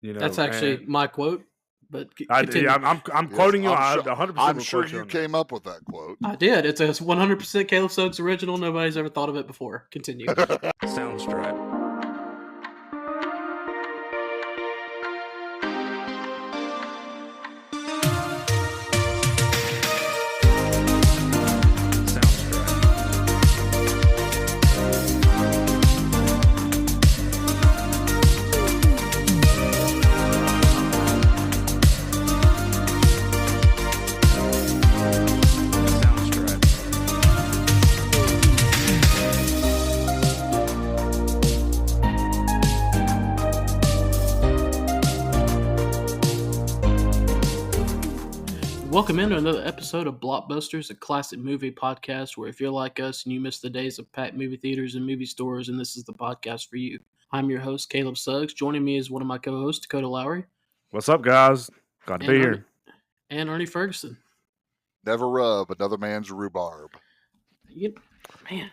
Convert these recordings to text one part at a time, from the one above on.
That's actually and my quote. But I'm Yes, quoting you. I'm I sure, 100% I'm will sure quote you you on that. came up with that quote. I did. It's a 100% Caleb Stokes original. Nobody's ever thought of it before. Continue. Soundstripe. Welcome into another episode of Blockbusters, a classic movie podcast where if you're like us and you miss the days of packed movie theaters and movie stores, and this is the podcast for you. I'm your host, Caleb Suggs. Joining me is one of my co-hosts, Dakota Lowry. What's up, guys? Glad to be here. And Ernie Ferguson. Never rub another man's rhubarb.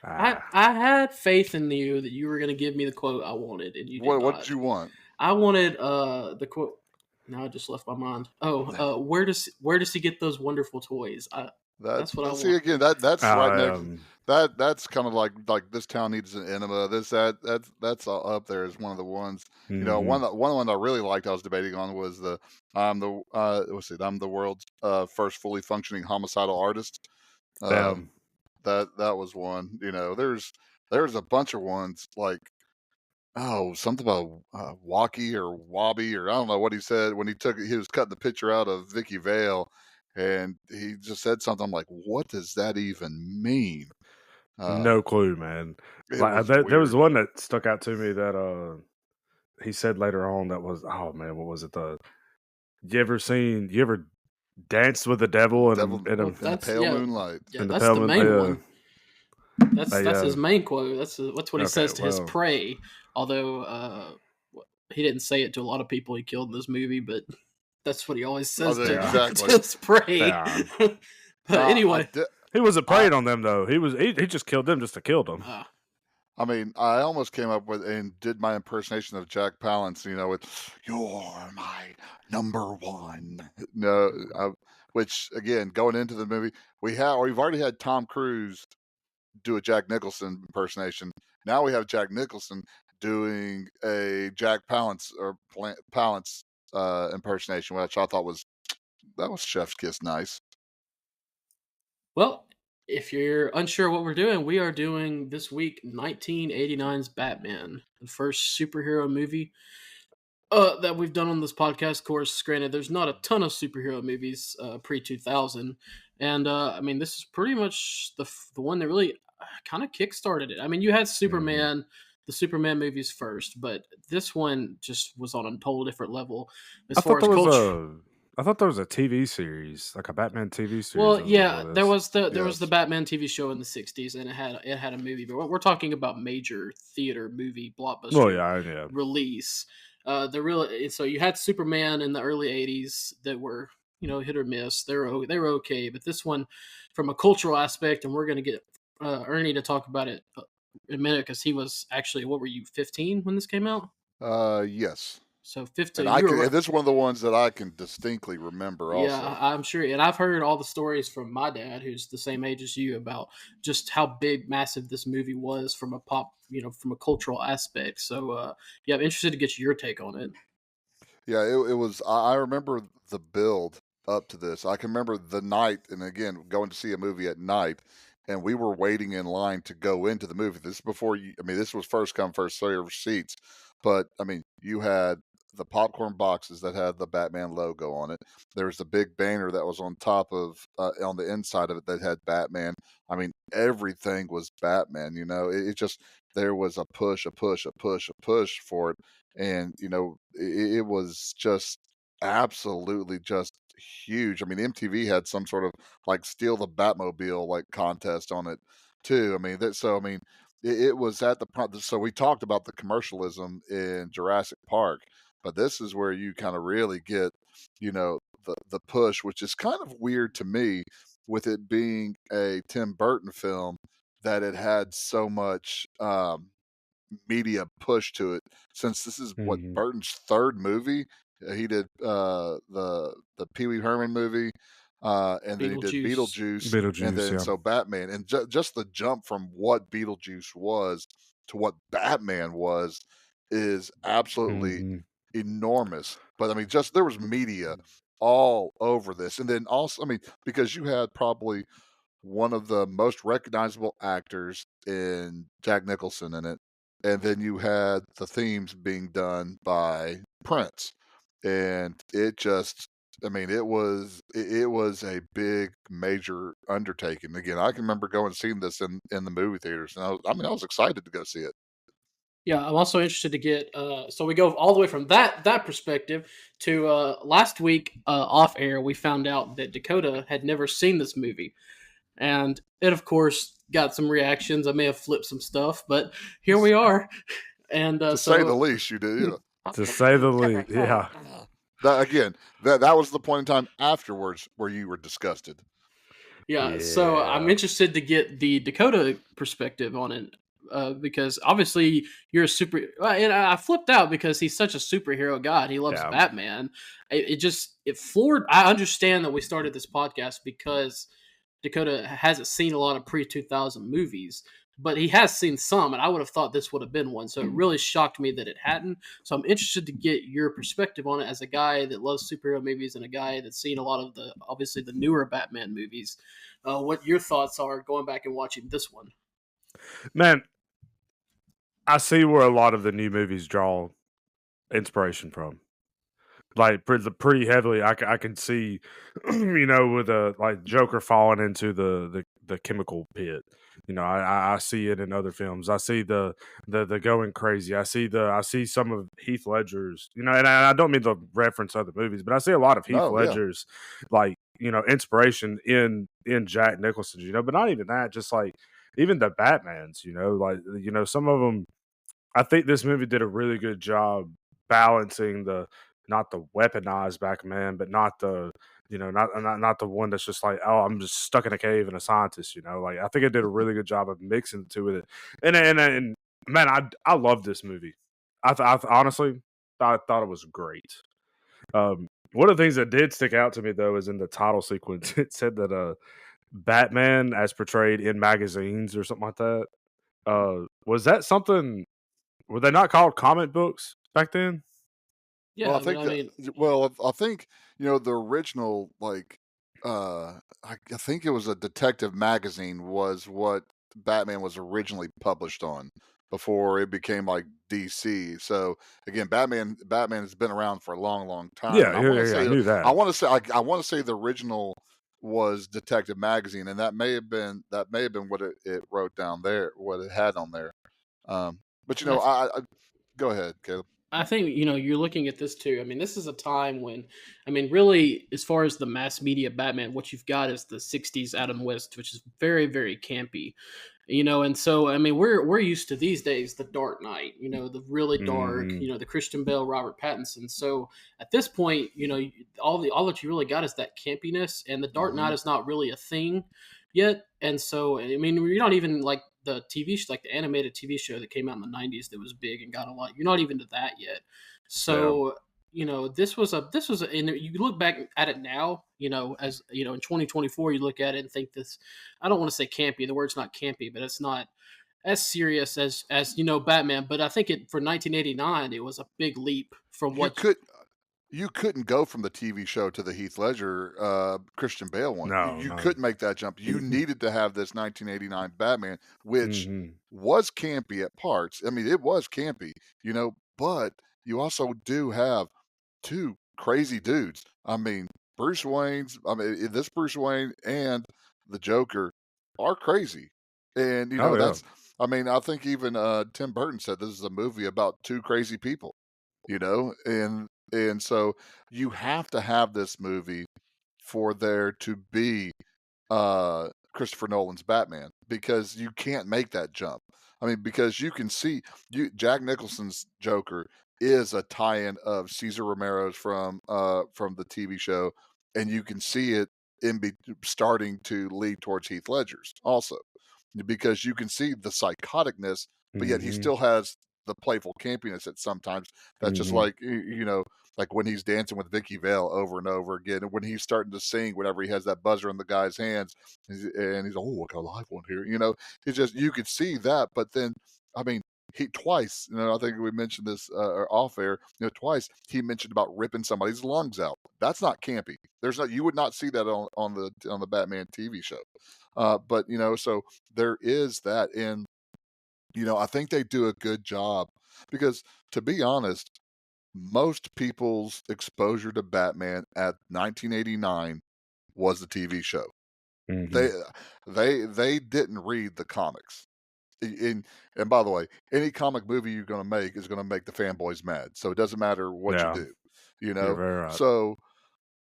I had faith in you that you were going to give me the quote I wanted, and you did not. What did you want? I wanted the quote. Now I just left my mind. Where does he get those wonderful toys? That's what I want. See again. That's right next. That's kind of like this town needs an enema. That's up there as one of the ones. Mm-hmm. One I really liked. I was debating on was I'm the world's first fully functioning homicidal artist. That was one. There's a bunch of ones like. Oh, something about Walkie or Wobby or I don't know what he said when he was cutting the picture out of Vicky Vale, and he just said something. I'm like, what does that even mean? No clue, man. There was one that stuck out to me that he said later on that was, oh man, what was it? You ever danced with the devil in the pale moonlight? Yeah, that's the main one. That's his main quote. That's what he says to his prey. Although he didn't say it to a lot of people he killed in this movie, but that's what he always says to his prey. Yeah. But anyway, he wasn't preying on them though. He just killed them just to kill them. I mean, I almost came up with and did my impersonation of Jack Palance. With "You're my number one." Which again, going into the movie, we've already had Tom Cruise do a Jack Nicholson impersonation. Now we have Jack Nicholson doing a Jack Palance impersonation, which I thought was chef's kiss nice. Well, if you're unsure what we're doing, we are doing this week 1989's Batman, the first superhero movie that we've done on this podcast. Of course, granted, there's not a ton of superhero movies pre-2000, and I mean, this is pretty much the one that really kind of kickstarted it. I mean, you had Superman, the Superman movies first, but this one just was on a total different level as far as culture. I thought there was a TV series, like a Batman TV series. Well, yeah, there was the Batman TV show in the 60s, and it had a movie. But we're talking about major theater movie blockbuster release. So you had Superman in the early 80s that were hit or miss. They were okay, but this one, from a cultural aspect, and we're going to get Ernie to talk about it in a minute because he was actually, what were you, 15 when this came out? Yes. So 15. This is one of the ones that I can distinctly remember. Also, yeah, I'm sure, and I've heard all the stories from my dad, who's the same age as you, about just how massive this movie was from a from a cultural aspect. So, I'm interested to get your take on it. Yeah, it was. I remember the build up to this. I can remember the night, and again, going to see a movie at night, and we were waiting in line to go into the movie. This is before this was first come first serve seats, but I mean, you had the popcorn boxes that had the Batman logo on it. There was the big banner that was on top of on the inside of it that had Batman. I mean, everything was Batman. It just, there was a push for it, and it was just absolutely just huge. I mean, MTV had some sort of like steal the Batmobile like contest on it too. I mean, it was at the, so we talked about the commercialism in Jurassic Park, but this is where you kind of really get, the push, which is kind of weird to me with it being a Tim Burton film, that it had so much media push to it since this is what Mm-hmm. Burton's third movie. He did the Pee Wee Herman movie, and then he did Beetlejuice. Beetlejuice, and Beetlejuice, then yeah. so Batman, and just the jump from what Beetlejuice was to what Batman was is absolutely Mm-hmm. enormous. But I mean, just there was media all over this, and then also, I mean, because you had probably one of the most recognizable actors in Jack Nicholson in it, and then you had the themes being done by Prince, and it just, I mean, it was a big major undertaking. Again, I can remember going and seeing this in the movie theaters, and I was excited to go see it. Yeah, I'm also interested to get. So we go all the way from that perspective to last week off air. We found out that Dakota had never seen this movie, and it of course got some reactions. I may have flipped some stuff, but here we are. And To say the least, you did. To say the least, yeah. That was the point in time afterwards where you were disgusted. Yeah, so I'm interested to get the Dakota perspective on it because obviously you're a super. And I flipped out because he's such a superhero god. He loves Yeah. Batman. It floored. I understand that we started this podcast because Dakota hasn't seen a lot of pre 2000 movies, but he has seen some, and I would have thought this would have been one. So it really shocked me that it hadn't. So I'm interested to get your perspective on it as a guy that loves superhero movies and a guy that's seen a lot of obviously the newer Batman movies. What your thoughts are going back and watching this one? Man, I see where a lot of the new movies draw inspiration from. Like pretty heavily, I can see, with like Joker falling into the chemical pit. I see it in other films. I see the going crazy. I see some of Heath Ledger's. And I don't mean to reference other movies, but I see a lot of Heath No, yeah. Ledger's like inspiration in Jack Nicholson's. But not even that. Just like even the Batmans. Like some of them. I think this movie did a really good job balancing not the weaponized Batman, but not the not the one that's just like, oh, I'm just stuck in a cave and a scientist. Like I think it did a really good job of mixing the two with it. And man, I love this movie. Honestly, I thought it was great. One of the things that did stick out to me though is in the title sequence. It said that Batman as portrayed in magazines or something like that. Was that something? Were they not called comic books back then? Yeah, Well, I mean, I think the original, like, I think it was a detective magazine was what Batman was originally published on before it became like DC. So again, Batman has been around for a long, long time, and Yeah, I knew that. I want to say the original was Detective Magazine, and that may have been what it wrote down there, what it had on there. But and I go ahead, Caleb. I think you're looking at this too. I mean, this is a time when, I mean, really, as far as the mass media Batman, what you've got is the '60s Adam West, which is very, very campy. And so I mean, we're used to these days the Dark Knight, the really dark, Mhm. the Christian Bale, Robert Pattinson. So at this point, all that you really got is that campiness, and the Dark Knight Mhm. is not really a thing yet. And so I mean, you're not even like the TV like the animated TV show that came out in the '90s that was big and got a lot. You're not even to that yet. Yeah. So and you look back at it now, as in 2024, you look at it and think this. I don't want to say campy. The word's not campy, but it's not as serious as Batman. But I think it for 1989, it was a big leap from You what. could you couldn't go from the TV show to the Heath Ledger, Christian Bale one. No, You no. couldn't make that jump. You needed to have this 1989 Batman, which Mhm. was campy at parts. I mean, it was campy, but you also do have two crazy dudes. I mean, this Bruce Wayne and the Joker are crazy. And Oh yeah. that's, I mean, I think even Tim Burton said this is a movie about two crazy people, and so you have to have this movie for there to be Christopher Nolan's Batman, because you can't make that jump. I mean, because you can see Jack Nicholson's Joker is a tie-in of Cesar Romero's from the TV show, and you can see it starting to lead towards Heath Ledger's also, because you can see the psychoticness, but yet he Mhm. still has the playful campiness at sometimes. That's just Mm-hmm. like like when he's dancing with Vicky Vale over and over again, and when he's starting to sing whenever he has that buzzer in the guy's hands, and he's, oh, I got a live one here. It's just, you could see that. But then, I mean, he twice, I think we mentioned this off air, twice he mentioned about ripping somebody's lungs out. That's not campy. You would not see that on the Batman TV show. But so there is that. And I think they do a good job, because, to be honest, most people's exposure to Batman at 1989 was the TV show. Mm-hmm. They didn't read the comics. And by the way, any comic movie you're going to make is going to make the fanboys mad. So it doesn't matter what you Yeah, do, you're very right. So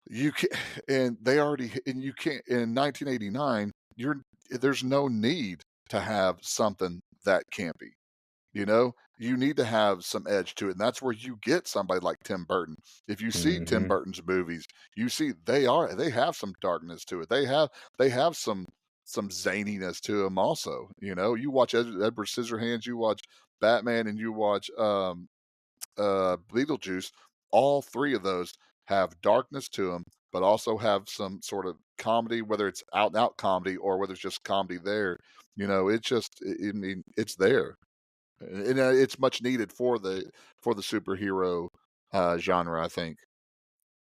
you can, and they already, and you can't, in 1989, there's no need to have something that campy. You need to have some edge to it, and that's where you get somebody like Tim Burton. If you see Tim Mm-hmm. Burton's movies, you see they have some darkness to it. They have some zaniness to them also. You watch Edward Scissorhands, you watch Batman, and you watch Beetlejuice. All three of those have darkness to them, but also have some sort of comedy, whether it's out and out comedy or whether it's just comedy there. It's just, I mean, it's there. And it's much needed for the superhero genre, I think.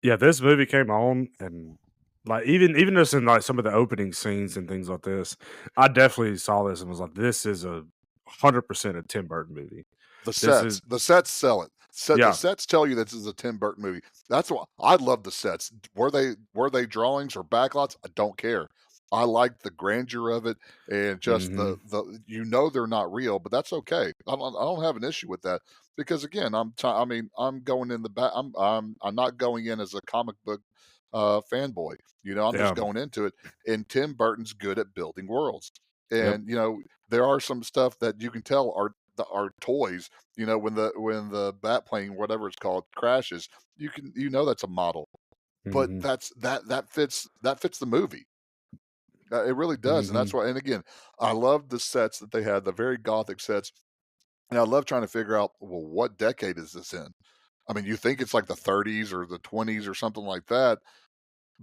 Yeah, this movie came on, and like even just in like some of the opening scenes and things like this, I definitely saw this and was like, this is 100% a Tim Burton movie. The This is sets sell it. The yeah. sets tell you this is a Tim Burton movie. That's why I love the sets. Were they drawings or backlots? I don't care. I like the grandeur of it, and just Mm-hmm. they're not real, but that's okay. I don't have an issue with that, because, again, I'm going in the back. I'm not going in as a comic book fanboy. I'm just Yeah. going into it. And Tim Burton's good at building worlds, Yep. and there are some stuff that you can tell are toys. When the bat plane, whatever it's called, crashes, that's a model, but Mm-hmm. that fits the movie. It really does, and Mm-hmm. that's why. And again, I love the sets that they had, the very gothic sets, and I love trying to figure out, well, what decade is this in? I mean, you think it's like the 30s or the 20s or something like that,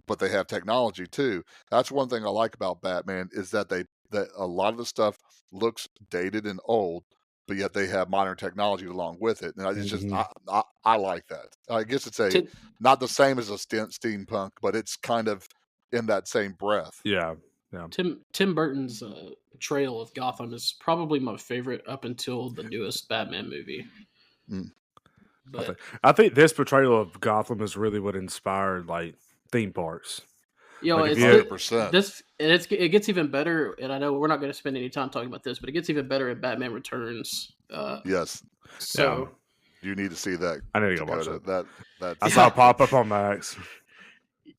but they have technology too. That's one thing I like about Batman, is that a lot of the stuff looks dated and old, but yet they have modern technology along with it, and Mm-hmm. I like that. I guess it's Tim, not the same as a steampunk, but it's kind of in that same breath. Yeah. Yeah. Tim Burton's portrayal of Gotham is probably my favorite up until the newest Batman movie. Mm. But I think this portrayal of Gotham is really what inspired like theme parks. Like if it's you 100%. it gets even better. And I know we're not going to spend any time talking about this, but it gets even better in Batman Returns. Yes, So you need to see that. I need to go watch Dakota. that. I saw it pop up on Max.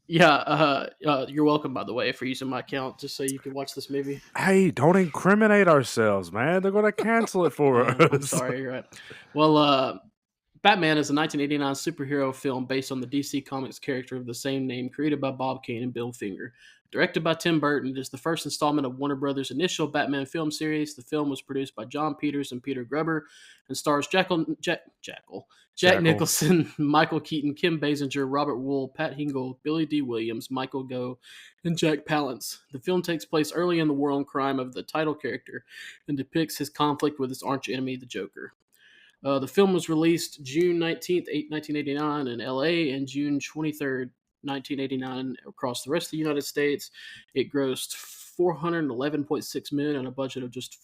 yeah, you're welcome, by the way, for using my account just so you can watch this movie. Hey, don't incriminate ourselves, man. They're going to cancel it for us. I'm sorry, you're right. Well, Batman is a 1989 superhero film based on the DC Comics character of the same name, created by Bob Kane and Bill Finger. Directed by Tim Burton, it is the first installment of Warner Brothers' initial Batman film series. The film was produced by John Peters and Peter Gruber and stars Jack Nicholson, Michael Keaton, Kim Basinger, Robert Wool, Pat Hingle, Billy D. Williams, Michael Gough, and Jack Palance. The film takes place early in the war on crime of the title character and depicts his conflict with his arch enemy, the Joker. The film was released June 19th, 1989 in LA and June 23rd, 1989 across the rest of the United States. It grossed $411.6 million on a budget of just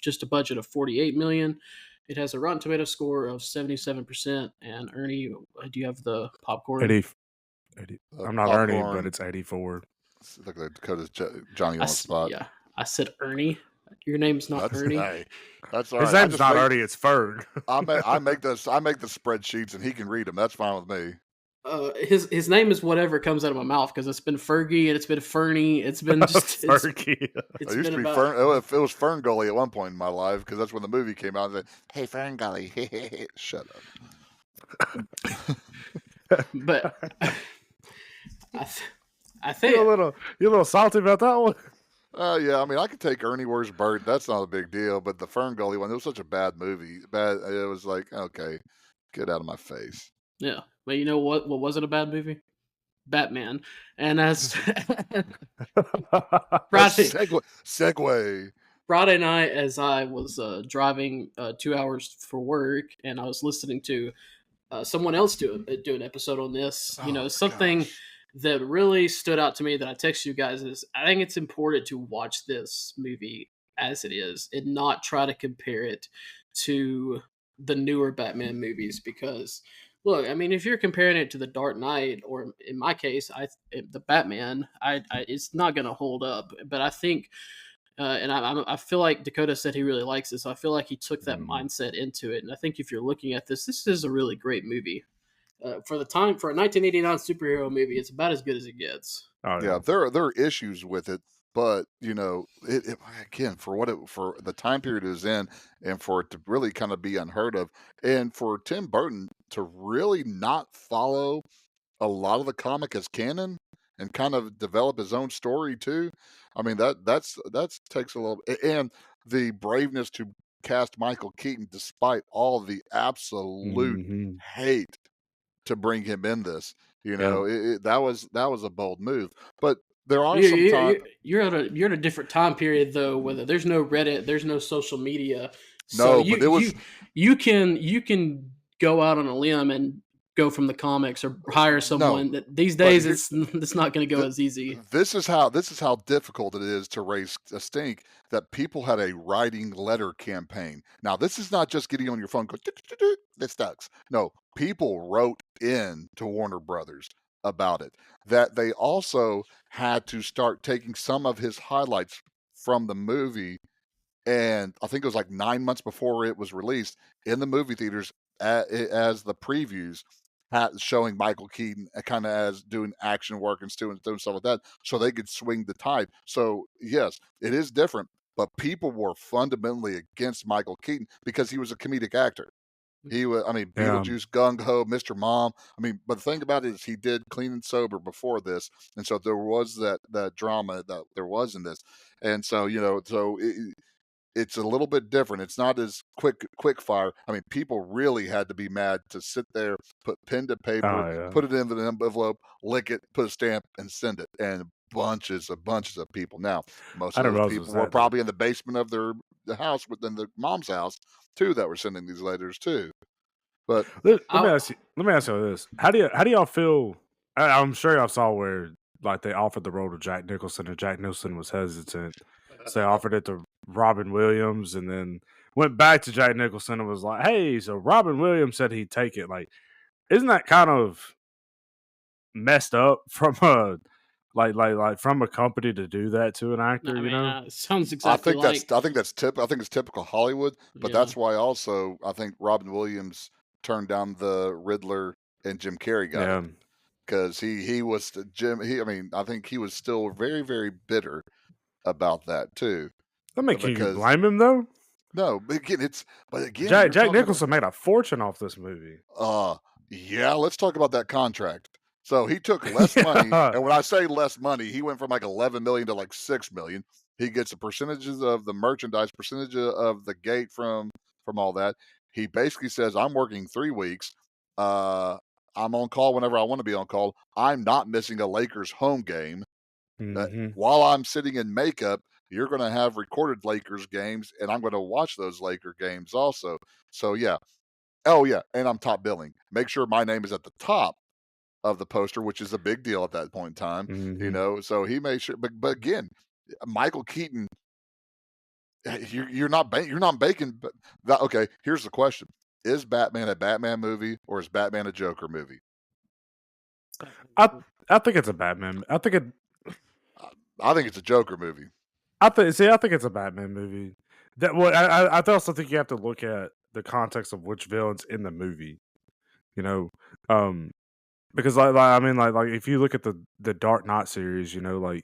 just a budget of $48 million. It has a Rotten Tomato score of 77%. And Ernie, do you have the popcorn? 80. I'm not Popcorn. Ernie, but it's 84. Look at Dakota's Johnny on the spot. Yeah, I said Ernie. Your name's not Ernie. Hey, that's all His right. name's not Ernie, it's Ferg. I make the spreadsheets and he can read them. That's fine with me. His name is whatever comes out of my mouth, because it's been Fergie and it's been Fernie. It's been just Fergie. It used to be it was Fern Gully at one point in my life, because that's when the movie came out. Hey, Fern Gully. Shut up. But I think you're a little salty about that one. Yeah, I mean, I could take Ernie Where's Bert. That's not a big deal. But the Fern Gully one, it was such a bad movie. Bad. It was like, okay, get out of my face. Yeah, but you know what? What wasn't a bad movie? Batman. And as Friday Segway. Friday night, as I was driving 2 hours for work, and I was listening to someone else do an episode on this. Oh my Something gosh. that really stood out to me that I text you guys is I think it's important to watch this movie as it is and not try to compare it to the newer Batman movies because look, I mean, if you're comparing it to the Dark Knight or in my case, the Batman, it's not going to hold up. But I think and I feel like Dakota said he really likes it, so I feel like he took that mindset into it. And I think if you're looking at this is a really great movie. For the time, for a 1989 superhero movie, it's about as good as it gets. Oh Yeah, yeah. there are issues with it, but again for the time period it was in, and for it to really kind of be unheard of, and for Tim Burton to really not follow a lot of the comic as canon and kind of develop his own story too. I mean that's takes a little and the braveness to cast Michael Keaton despite all the absolute Hmm. hate to bring him in this. Yeah. That was a bold move. But there are You, some you, time. you- you're at a different time period though, where there's no Reddit, there's no social media, so No, you but it was you can go out on a limb and go from the comics or hire no. someone. That these But days it's not going to go th- as easy. this is how difficult it is to raise a stink that people had a writing letter campaign. Now, this is not just getting on your phone go that sucks. No, people wrote in to Warner Brothers about it. That they also had to start taking some of his highlights from the movie, and I think it was like 9 months before it was released in the movie theaters as the previews, showing Michael Keaton kind of as doing action work and doing stuff like that, so they could swing the tide. So yes, it is different, but people were fundamentally against Michael Keaton because he was a comedic actor. He was, I mean, Yeah. Beetlejuice, Gung Ho, Mr. Mom. I mean, but the thing about it is, he did Clean and Sober before this, and so there was that drama that there was in this, and so it's a little bit different. It's not as quick fire. I mean, people really had to be mad to sit there, put pen to paper, Oh yeah. put it in an envelope, lick it, put a stamp, and send it. And bunches of people. Now, most I of didn't those realize it was people were that deep. probably in the basement of the house within the mom's house too that were sending these letters too. But Let me I, ask you. Let me ask you this: How do y'all feel? I'm sure y'all saw where like they offered the role to Jack Nicholson, and Jack Nicholson was hesitant, so they offered it to Robin Williams, and then went back to Jack Nicholson and was like, "Hey, so Robin Williams said he'd take it." Like, isn't that kind of messed up from a like from a company to do that to an actor? I You mean, know? it sounds exactly like I think it's typical Hollywood. But yeah. that's why also I think Robin Williams turned down the Riddler and Jim Carrey got it. Yeah. Because he was Jim. I mean, I think he was still very very bitter about that too. I mean, can you Because blame him though? no, but again, you're Jack talking about Nicholson made a fortune off this movie. yeah. Let's talk about that contract. So he took less money, Yeah. and when I say less money, he went from like 11 million to like 6 million. He gets a percentages of the merchandise, percentage of the gate from all that. He basically says, "I'm working 3 weeks. Uh, I'm on call whenever I want to be on call. I'm not missing a Lakers home game. Hmm. While I'm sitting in makeup, you're going to have recorded Lakers games, and I'm going to watch those Laker games also. So yeah, oh yeah, and I'm top billing. Make sure my name is at the top of the poster, which is a big deal at that point in time. Hmm. So he made sure. But again, Michael Keaton, you're not baking. But okay, here's the question: is Batman a Batman movie or is Batman a Joker movie? I I think it's a Batman. I think it's a Joker movie. I think it's a Batman movie. That well, I also think you have to look at the context of which villains in the movie. You know, um, because I mean like if you look at the Dark Knight series, you know, like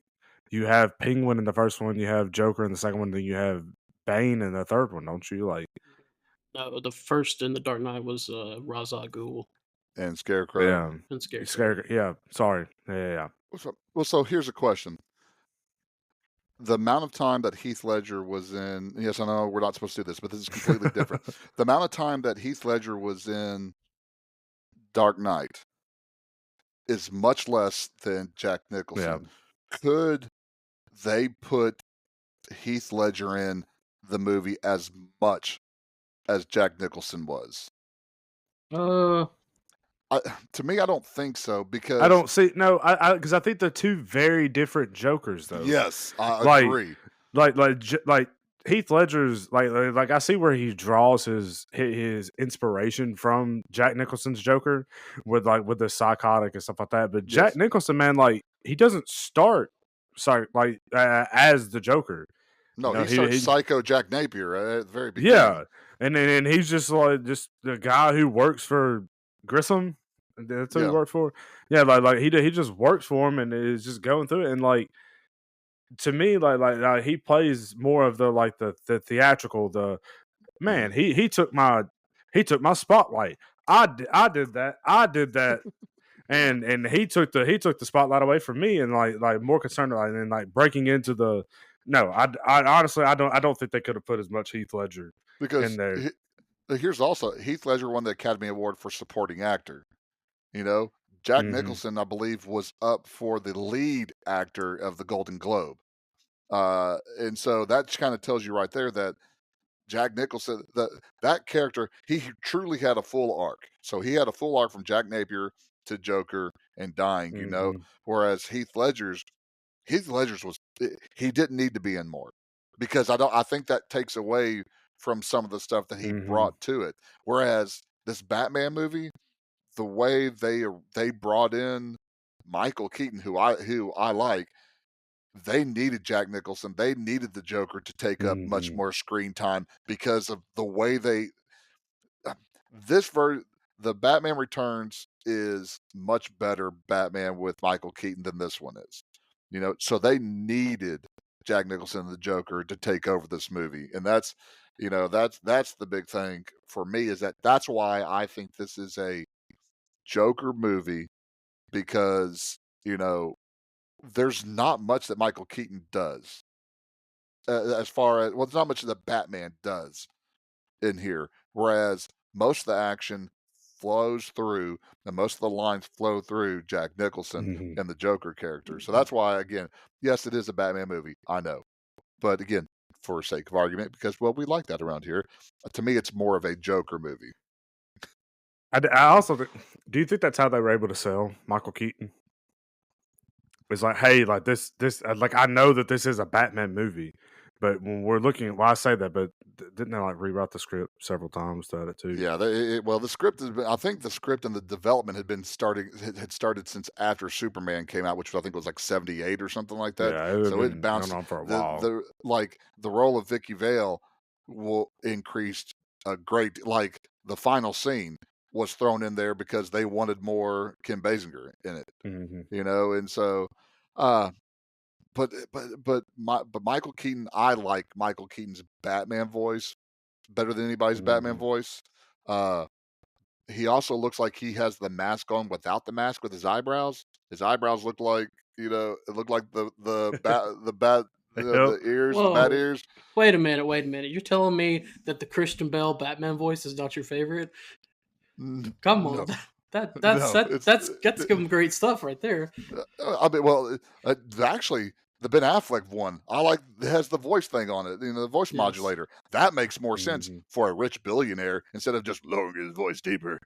you have Penguin in the first one, you have Joker in the second one, then you have Bane in the third one, don't you? Like, No, the first in the Dark Knight was Ra's al Ghul And Scarecrow. yeah, and Scarecrow. Scare, yeah. Sorry, yeah. So here's a question: the amount of time that Heath Ledger was in. Yes, I know we're not supposed to do this, but this is completely different. The amount of time that Heath Ledger was in Dark Knight is much less than Jack Yeah. Nicholson. Could they put Heath Ledger in the movie as much as Jack Nicholson was? Uh, To me, I don't think so I because don't see no, because I think they're two very different Jokers, though. yes, I Like, agree. like Heath Ledger's like I see where he draws his inspiration from Jack Nicholson's Joker with the psychotic and stuff like that. But Jack Yes. Nicholson, man, like he doesn't start as the Joker. No, You know, he starts he Psycho Jack Napier at the very beginning. yeah, and then he's just like just the guy who works for Grissom. That's who he Yeah. works for. Yeah, like he just works for him and is just going through it. And like to me, he plays more of the theatrical. The man, he took my spotlight. I did that. I did that. And he took the spotlight away from me and like more concerned and like breaking into the. No, I honestly I don't think they could have put as much Heath Ledger in Because there. here's also Heath Ledger won the Academy Award for supporting actor. You know, Jack Mhm. Nicholson, I believe, was up for the lead actor of the Golden Globe. And so that kind of tells you right there that Jack Nicholson, that character, he truly had a full arc. So he had a full arc from Jack Napier to Joker and dying, Mhm. whereas Heath Ledger's was he didn't need to be in more because I think that takes away from some of the stuff that he Mhm. brought to it. Whereas this Batman movie, the way they brought in Michael Keaton, who I like, they needed Jack Nicholson. They needed the Joker to take up much Mhm. more screen time because of the way they this ver the Batman Returns is much better Batman with Michael Keaton than this one is. So they needed Jack Nicholson and the Joker to take over this movie. And that's the big thing for me is that's why I think this is a Joker movie because, there's not much that Michael Keaton does. As far as well, there's not much that Batman does in here. Whereas most of the action flows through and most of the lines flow through Jack Nicholson Mhm. and the Joker character. So that's why, again, yes, it is a Batman movie. I know. But again, for sake of argument, because, well, we like that around here, to me, it's more of a Joker movie. I also do you think that's how they were able to sell Michael Keaton? It's like, hey, like this, like I know that this is a Batman movie, but when we're looking at, well, I say that, but didn't they like rewrite the script several times to add it too? Yeah, well, the script has been, I think the script and the development had started since after Superman came out, which I think was like 78 or something like that. Yeah, it would have So it been going bounced on for a the while. the like the role of Vicky Vale will increased a great like the final scene was thrown in there because they wanted more Kim Basinger in it, Mhm. and so uh but Michael Keaton, I like Michael Keaton's Batman voice better than anybody's Batman Mhm. voice. Uh he also looks like he has the mask on without the mask with his eyebrows. His eyebrows look like, it looked like Yep. the ears, the bat whoa. ears. Wait a minute. Wait a minute. You're telling me that the Christian Bale Batman voice is not your favorite? Come on. No, no, That's some great stuff right there. I mean, well, actually, the Ben Affleck one, I like it has the voice thing on it, the voice Yes. modulator. That makes more sense Mhm. for a rich billionaire instead of just lowering his voice deeper.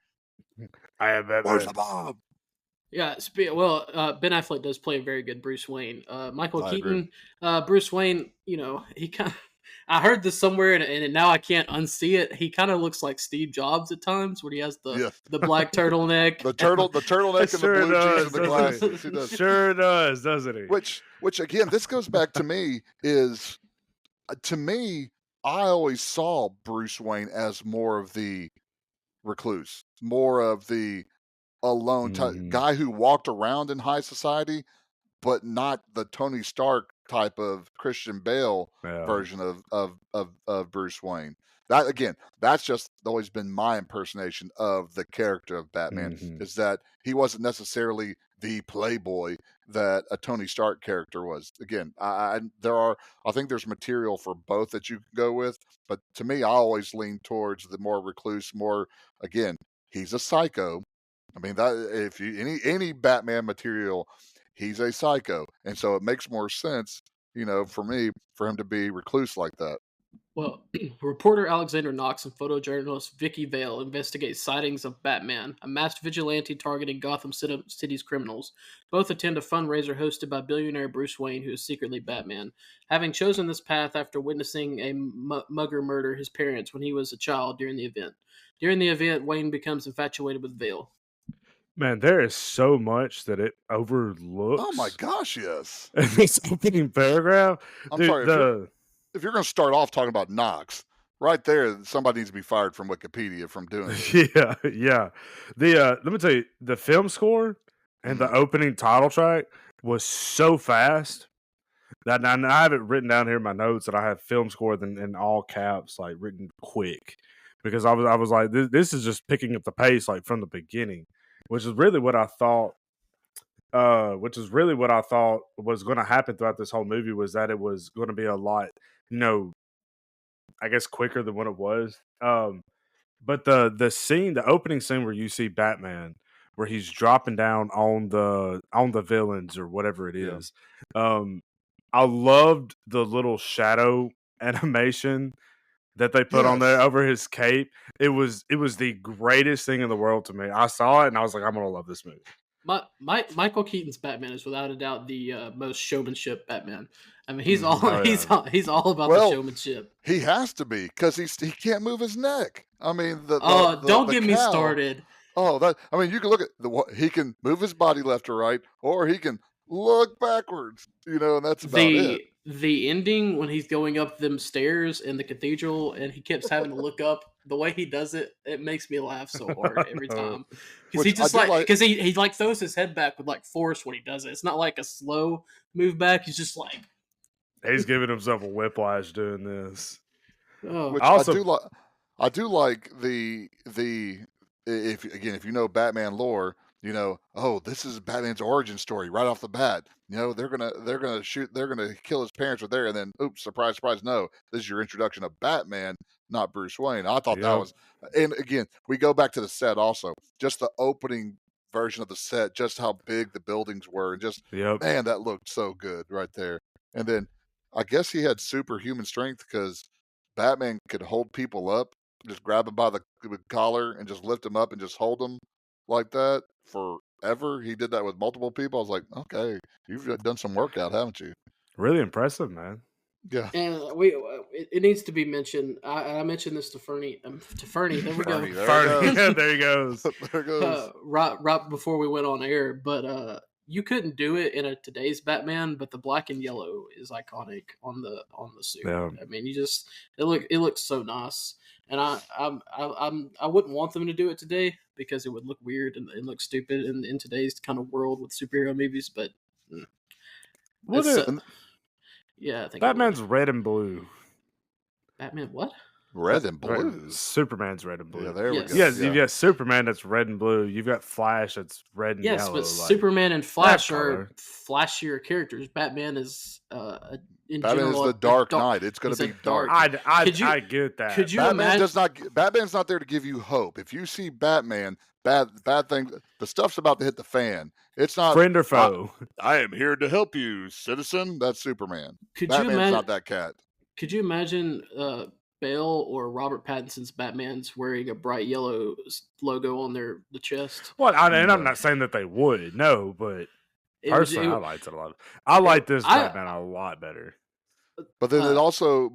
I am Where's the Batman. bomb? Yeah, Ben Affleck does play a very good Bruce Wayne. Michael I agree. Keaton, Bruce Wayne, he kind of, I heard this somewhere and now I can't unsee it. He kind of looks like Steve Jobs at times when he has the, Yeah, the black turtleneck. the turtleneck and the Sure blue jeans and does, the doesn't glasses. He he? does. Sure does, doesn't he? Which again, this goes back to me is to me, I always saw Bruce Wayne as more of the recluse, more of the alone type Mhm. guy who walked around in high society, but not the Tony Stark type of Christian Bale Yeah. version of Bruce Wayne. that again, that's just always been my impersonation of the character of Batman, is that he wasn't necessarily the playboy that a Tony Stark character was. Again, I think there's material for both that you can go with, but to me, I always lean towards the more recluse, more, again, he's a psycho. I mean, that if you any Batman material, he's a psycho, and so it makes more sense, for me, for him to be recluse like that. Well, reporter Alexander Knox and photojournalist Vicky Vale investigate sightings of Batman, a masked vigilante targeting Gotham City's criminals. Both attend a fundraiser hosted by billionaire Bruce Wayne, who is secretly Batman. Having chosen this path after witnessing a mugger murder his parents when he was a child during the event. During the event, Wayne becomes infatuated with Vale. Man, there is so much that it overlooks. Oh my gosh, yes. In this opening paragraph. I'm sorry, if you're going to start off talking about Knox, right there, somebody needs to be fired from Wikipedia from doing it. Yeah. Let me tell you, the film score and the opening title track was so fast that now I have it written down here in my notes that I have film score in all caps, like written quick, because I was like, this is just picking up the pace like from the beginning, which is really what I thought. Was going to happen throughout this whole movie, was that it was going to be a lot, I guess quicker than what it was. But the opening scene where you see Batman, where he's dropping down on the villains or whatever it is. I loved the little shadow animation that they put on there over his cape. It was the greatest thing in the world to me. I saw it and I was like, I'm gonna love this movie. Michael Keaton's Batman is without a doubt the most showmanship Batman. I mean, he's all about the showmanship. He has to be, because he can't move his neck. I mean, don't get me started. You can look at he can move his body left or right, or he can look backwards. And that's about it. The ending when he's going up them stairs in the cathedral and he keeps having to look up, the way he does it, it makes me laugh so hard every time. Because he just because he throws his head back with force when he does it. It's not like a slow move back. He's just like, he's giving himself a whiplash doing this. Oh. Which I do like the if you know Batman lore, this is Batman's origin story right off the bat. They're gonna kill his parents right there, and then oops, surprise, surprise, no, this is your introduction of Batman, not Bruce Wayne. I thought that was, and again, we go back to the set also, just the opening version of the set, just how big the buildings were, and just man, that looked so good right there. And then I guess he had superhuman strength, because Batman could hold people up, just grab them by the collar and just lift them up and just hold them like that forever. He did that with multiple people. I was like, okay, you've done some workout, haven't you? Really impressive, man. Yeah. And it needs to be mentioned. I mentioned this to Fernie. There we go. There he goes. There goes. Right before we went on air, but you couldn't do it in today's Batman, but the black and yellow is iconic on the suit. Yeah. I mean, it looks so nice, and I wouldn't want them to do it today because it would look weird and look stupid in today's kind of world with superhero movies. But yeah, I think Batman's red and blue. Batman what? Red and blue. Superman's red and blue. Yeah, there we go. Yes, you've got Superman that's red and blue. You've got Flash that's red and yellow. Yes, but Superman and Flash are flashier characters. Batman is Batman is the Dark Knight. It's going to be dark. I get that. Could you imagine? Batman's not there to give you hope. If you see Batman, bad thing, the stuff's about to hit the fan. It's not friend or foe. I am here to help you, citizen. That's Superman. Batman's not that cat. Could you imagine Bale or Robert Pattinson's Batman's wearing a bright yellow logo on the chest? Well, I'm not saying that they would, no, but personally, I liked it a lot. I like this Batman a lot better. But then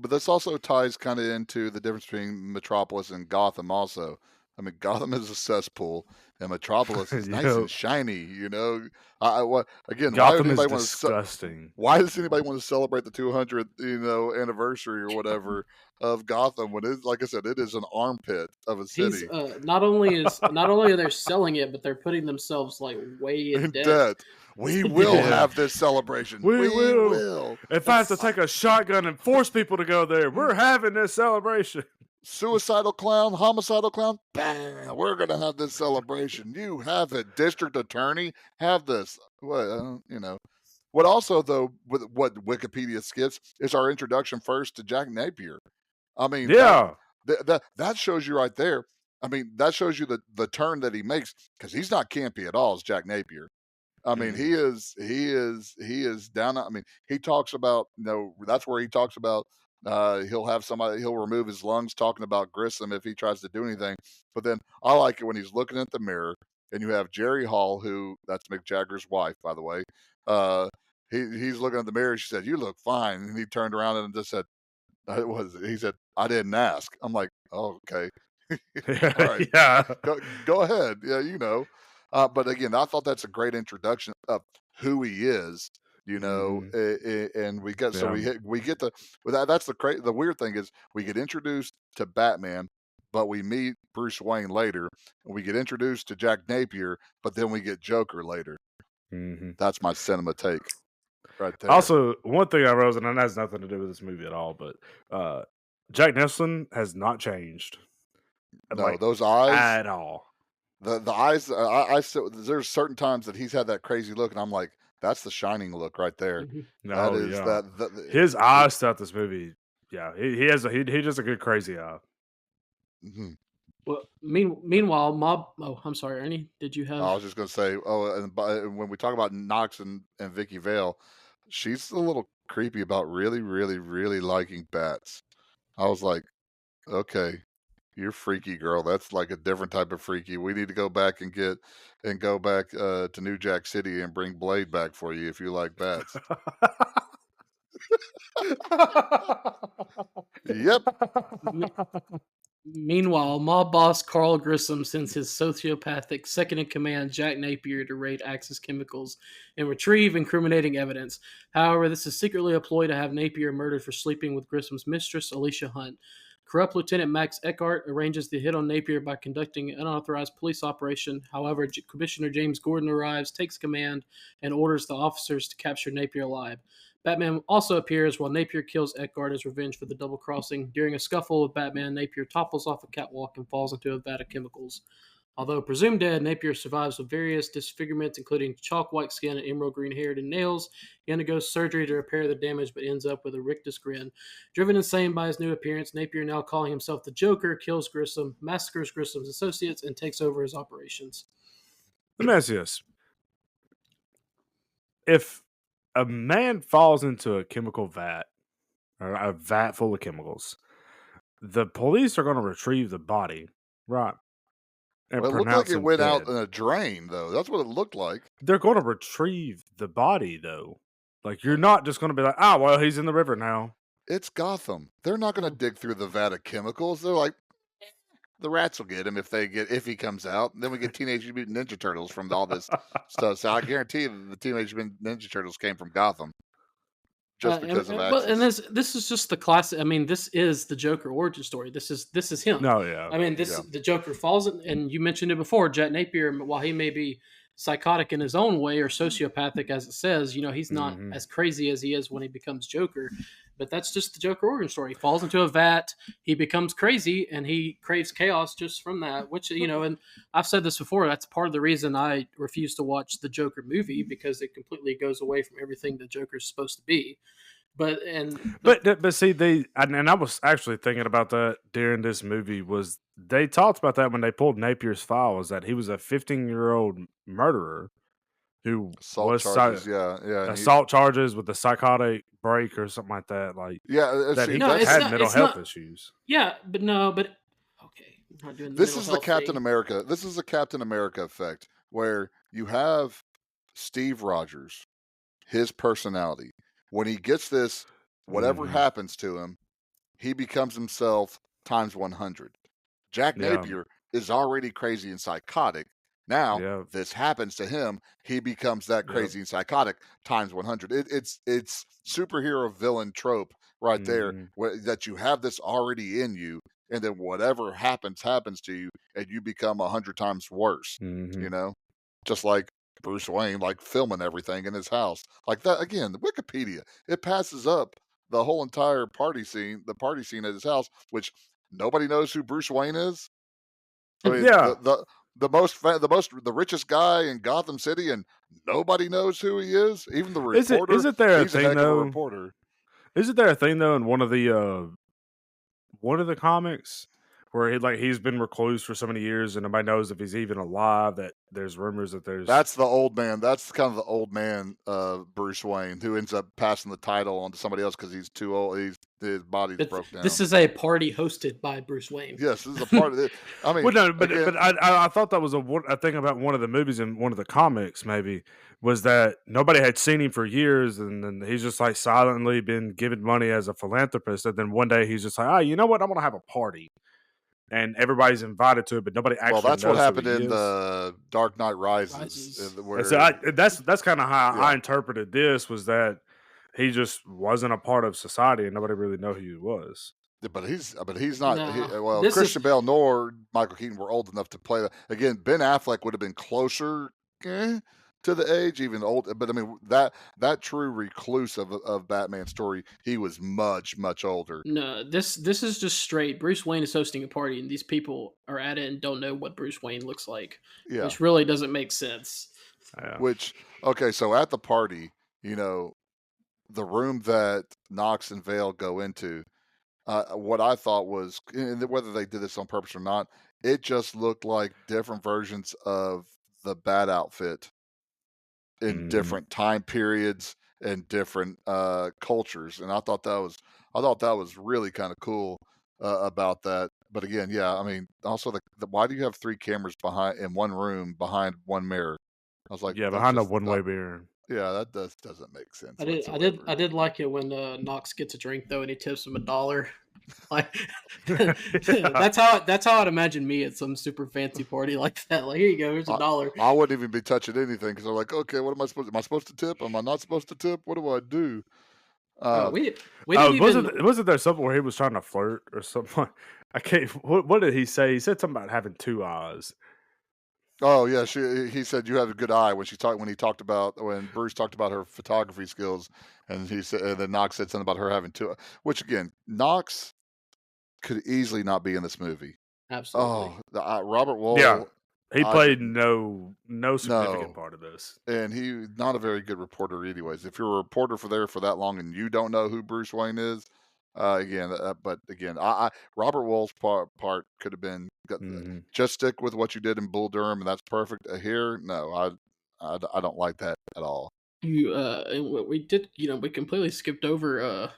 this also ties kind of into the difference between Metropolis and Gotham also. I mean, Gotham is a cesspool, and Metropolis is nice and shiny. Gotham is disgusting. Why does anybody want to celebrate the 200th, anniversary or whatever of Gotham when it's, like I said, it is an armpit of a city? Not only are they selling it, but they're putting themselves way in debt. We will have this celebration. We will. If I have to take a shotgun and force people to go there, we're having this celebration. suicidal clown, homicidal clown, bang, we're going to have this celebration. You have it. District attorney, have this. Well, What also, though, with what Wikipedia skips is our introduction first to Jack Napier. I mean, Yeah. that shows you right there. I mean, that shows you the turn that he makes, because he's not campy at all as Jack Napier. I mean, he is down. I mean, he talks about, that's where he talks about he'll remove his lungs, talking about Grissom if he tries to do anything. But then I like it when he's looking at the mirror, and you have Jerry Hall, who, that's Mick Jagger's wife, by the way. He's looking at the mirror. She said, "You look fine," and he turned around and just said, he said, "I didn't ask." I'm like, "Oh, okay." All right. Yeah. Go ahead. Yeah. But again, I thought that's a great introduction of who he is, and we get, so we get the, well, that's the weird thing is we get introduced to Batman, but we meet Bruce Wayne later, and we get introduced to Jack Napier, but then we get Joker later. That's my cinema take right there. Also, one thing I wrote, and it has nothing to do with this movie at all, but Jack Nicholson has not changed. No, those eyes at all. The eyes. I still, there's certain times that he's had that crazy look, and I'm like, that's the Shining look right there. That is his eyes throughout this movie. Yeah, he does a good crazy eye. Well, meanwhile, Oh, I'm sorry, Ernie. Did you have? I was just gonna say. Oh, and when we talk about Knox and Vicky Vale, she's a little creepy about really, really, really liking bats. I was like, okay, you're freaky, girl. That's like a different type of freaky. We need to go back to New Jack City and bring Blade back for you if you like bats. Yep. Meanwhile, mob boss Carl Grissom sends his sociopathic second-in-command Jack Napier to raid Axis Chemicals and retrieve incriminating evidence. However, this is secretly a ploy to have Napier murdered for sleeping with Grissom's mistress, Alicia Hunt. Corrupt Lieutenant Max Eckhart arranges the hit on Napier by conducting an unauthorized police operation. However, Commissioner James Gordon arrives, takes command, and orders the officers to capture Napier alive. Batman also appears while Napier kills Eckhart as revenge for the double crossing. During a scuffle with Batman, Napier topples off a catwalk and falls into a vat of chemicals. Although presumed dead, Napier survives with various disfigurements, including chalk-white skin and emerald green hair and nails. He undergoes surgery to repair the damage, but ends up with a rictus grin. Driven insane by his new appearance, Napier, now calling himself the Joker, kills Grissom, massacres Grissom's associates, and takes over his operations. Let me ask you this. If a man falls into a chemical vat, or a vat full of chemicals, the police are going to retrieve the body, right? Well, it looked like it went out in a drain, though. That's what it looked like. They're going to retrieve the body, though. Like, you're not just going to be like, "Ah, well, he's in the river now." It's Gotham. They're not going to dig through the vat of chemicals. They're like, the rats will get him if he comes out. And then we get Teenage Mutant Ninja Turtles from all this stuff. So I guarantee you the Teenage Mutant Ninja Turtles came from Gotham. Just because of Axis. And this is just the classic. I mean, this is the Joker origin story. This is him. No, yeah. I mean, the Joker falls, and you mentioned it before. Jack Napier, while he may be psychotic in his own way or sociopathic, as it says, he's not as crazy as he is when he becomes Joker. But that's just the Joker origin story. He falls into a vat, he becomes crazy, and he craves chaos just from that. Which and I've said this before. That's part of the reason I refuse to watch the Joker movie, because it completely goes away from everything the Joker is supposed to be. But see, and I was actually thinking about that during this movie. Was they talked about that when they pulled Napier's file? Was that he was a 15-year-old murderer who assault charges, assault charges with a psychotic break or something like that. Like, that he had mental health issues. Yeah, but okay, I'm not doing this is the Captain America. This is the Captain America effect, where you have Steve Rogers, his personality. When he gets this, whatever happens to him, he becomes himself times 100. Jack Napier is already crazy and psychotic. Now, this happens to him, he becomes that crazy and psychotic times 100. It's superhero villain trope right there, that you have this already in you, and then whatever happens to you, and you become 100 times worse. Just like Bruce Wayne, like filming everything in his house. Like that, again, the Wikipedia, it passes up the whole entire party scene at his house, which nobody knows who Bruce Wayne is. I mean, Yeah. the richest guy in Gotham City, and nobody knows who he is. Even the reporter, Isn't there a he's a thing heck of a though? reporter. Isn't there a thing though in one of the comics where he's been recluse for so many years and nobody knows if he's even alive? That there's rumors that there's That's the old man. That's kind of the old man Bruce Wayne, who ends up passing the title on to somebody else because he's too old. His body's broke down. This is a party hosted by Bruce Wayne. Yes, this is a part of it. I mean, well, no, but I thought that was a thing about one of the movies in one of the comics. Maybe was that nobody had seen him for years, and then he's just like silently been given money as a philanthropist, and then one day he's just like, oh, you know what? I'm gonna have a party. And everybody's invited to it, but nobody actually. Well, that's knows what happened who he in is. the Dark Knight Rises. Where So that's kind of how I interpreted this, was that he just wasn't a part of society and nobody really knew who he was. But he's not. No, Christian Bale nor Michael Keaton were old enough to play that. Again, Ben Affleck would have been closer to the age, even old. But I mean, that true recluse of Batman story, he was much older. No, this is just straight. Bruce Wayne is hosting a party, and these people are at it and don't know what Bruce Wayne looks like, which really doesn't make sense. Yeah. Which, okay, so at the party, the room that Knox and Vale go into, what I thought was, whether they did this on purpose or not, it just looked like different versions of the Bat outfit in different time periods and different cultures, and I thought that was really kind of cool about that. But again, yeah, I mean, also why do you have 3 cameras in one room behind one mirror? I was like, behind a one-way mirror. Yeah, that doesn't make sense. I did like it when Knox gets a drink though, and he tips him $1. Like that's how I'd imagine me at some super fancy party like that. Like, here you go, here's $1. I wouldn't even be touching anything because I'm like, okay, what am I supposed? Am I supposed to tip? Am I not supposed to tip? What do I do? Wasn't there something where he was trying to flirt or something? I can't. What did he say? He said something about having 2 eyes. Oh yeah, he said you have a good eye when when Bruce talked about her photography skills, and then Knox said something about her having 2. Which again, Knox could easily not be in this movie. Absolutely. Oh, Robert Wool. Yeah, he played no significant part of this, and he's not a very good reporter, anyways. If you're a reporter for that long and you don't know who Bruce Wayne is, but again, Robert Wool's part could have been just stick with what you did in Bull Durham, and that's perfect. Here, no, I don't like that at all. We did, we completely skipped over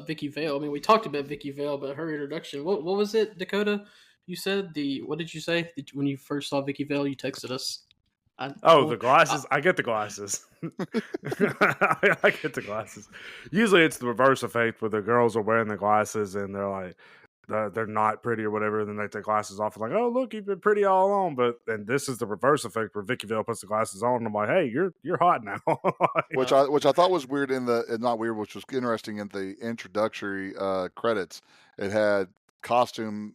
Vicky Vale. I mean, we talked about Vicky Vale, but her introduction. What was it, Dakota? You said what did you say when you first saw Vicky Vale? You texted us. The glasses. I get the glasses. I get the glasses. Usually it's the reverse effect where the girls are wearing the glasses and they're like, they're not pretty or whatever. And then they take the glasses off and like, oh, look, you've been pretty all along. And this is the reverse effect where Vicky Vale puts the glasses on and I'm like, hey, you're hot now. Which I thought was weird not weird, which was interesting in the introductory credits. It had costume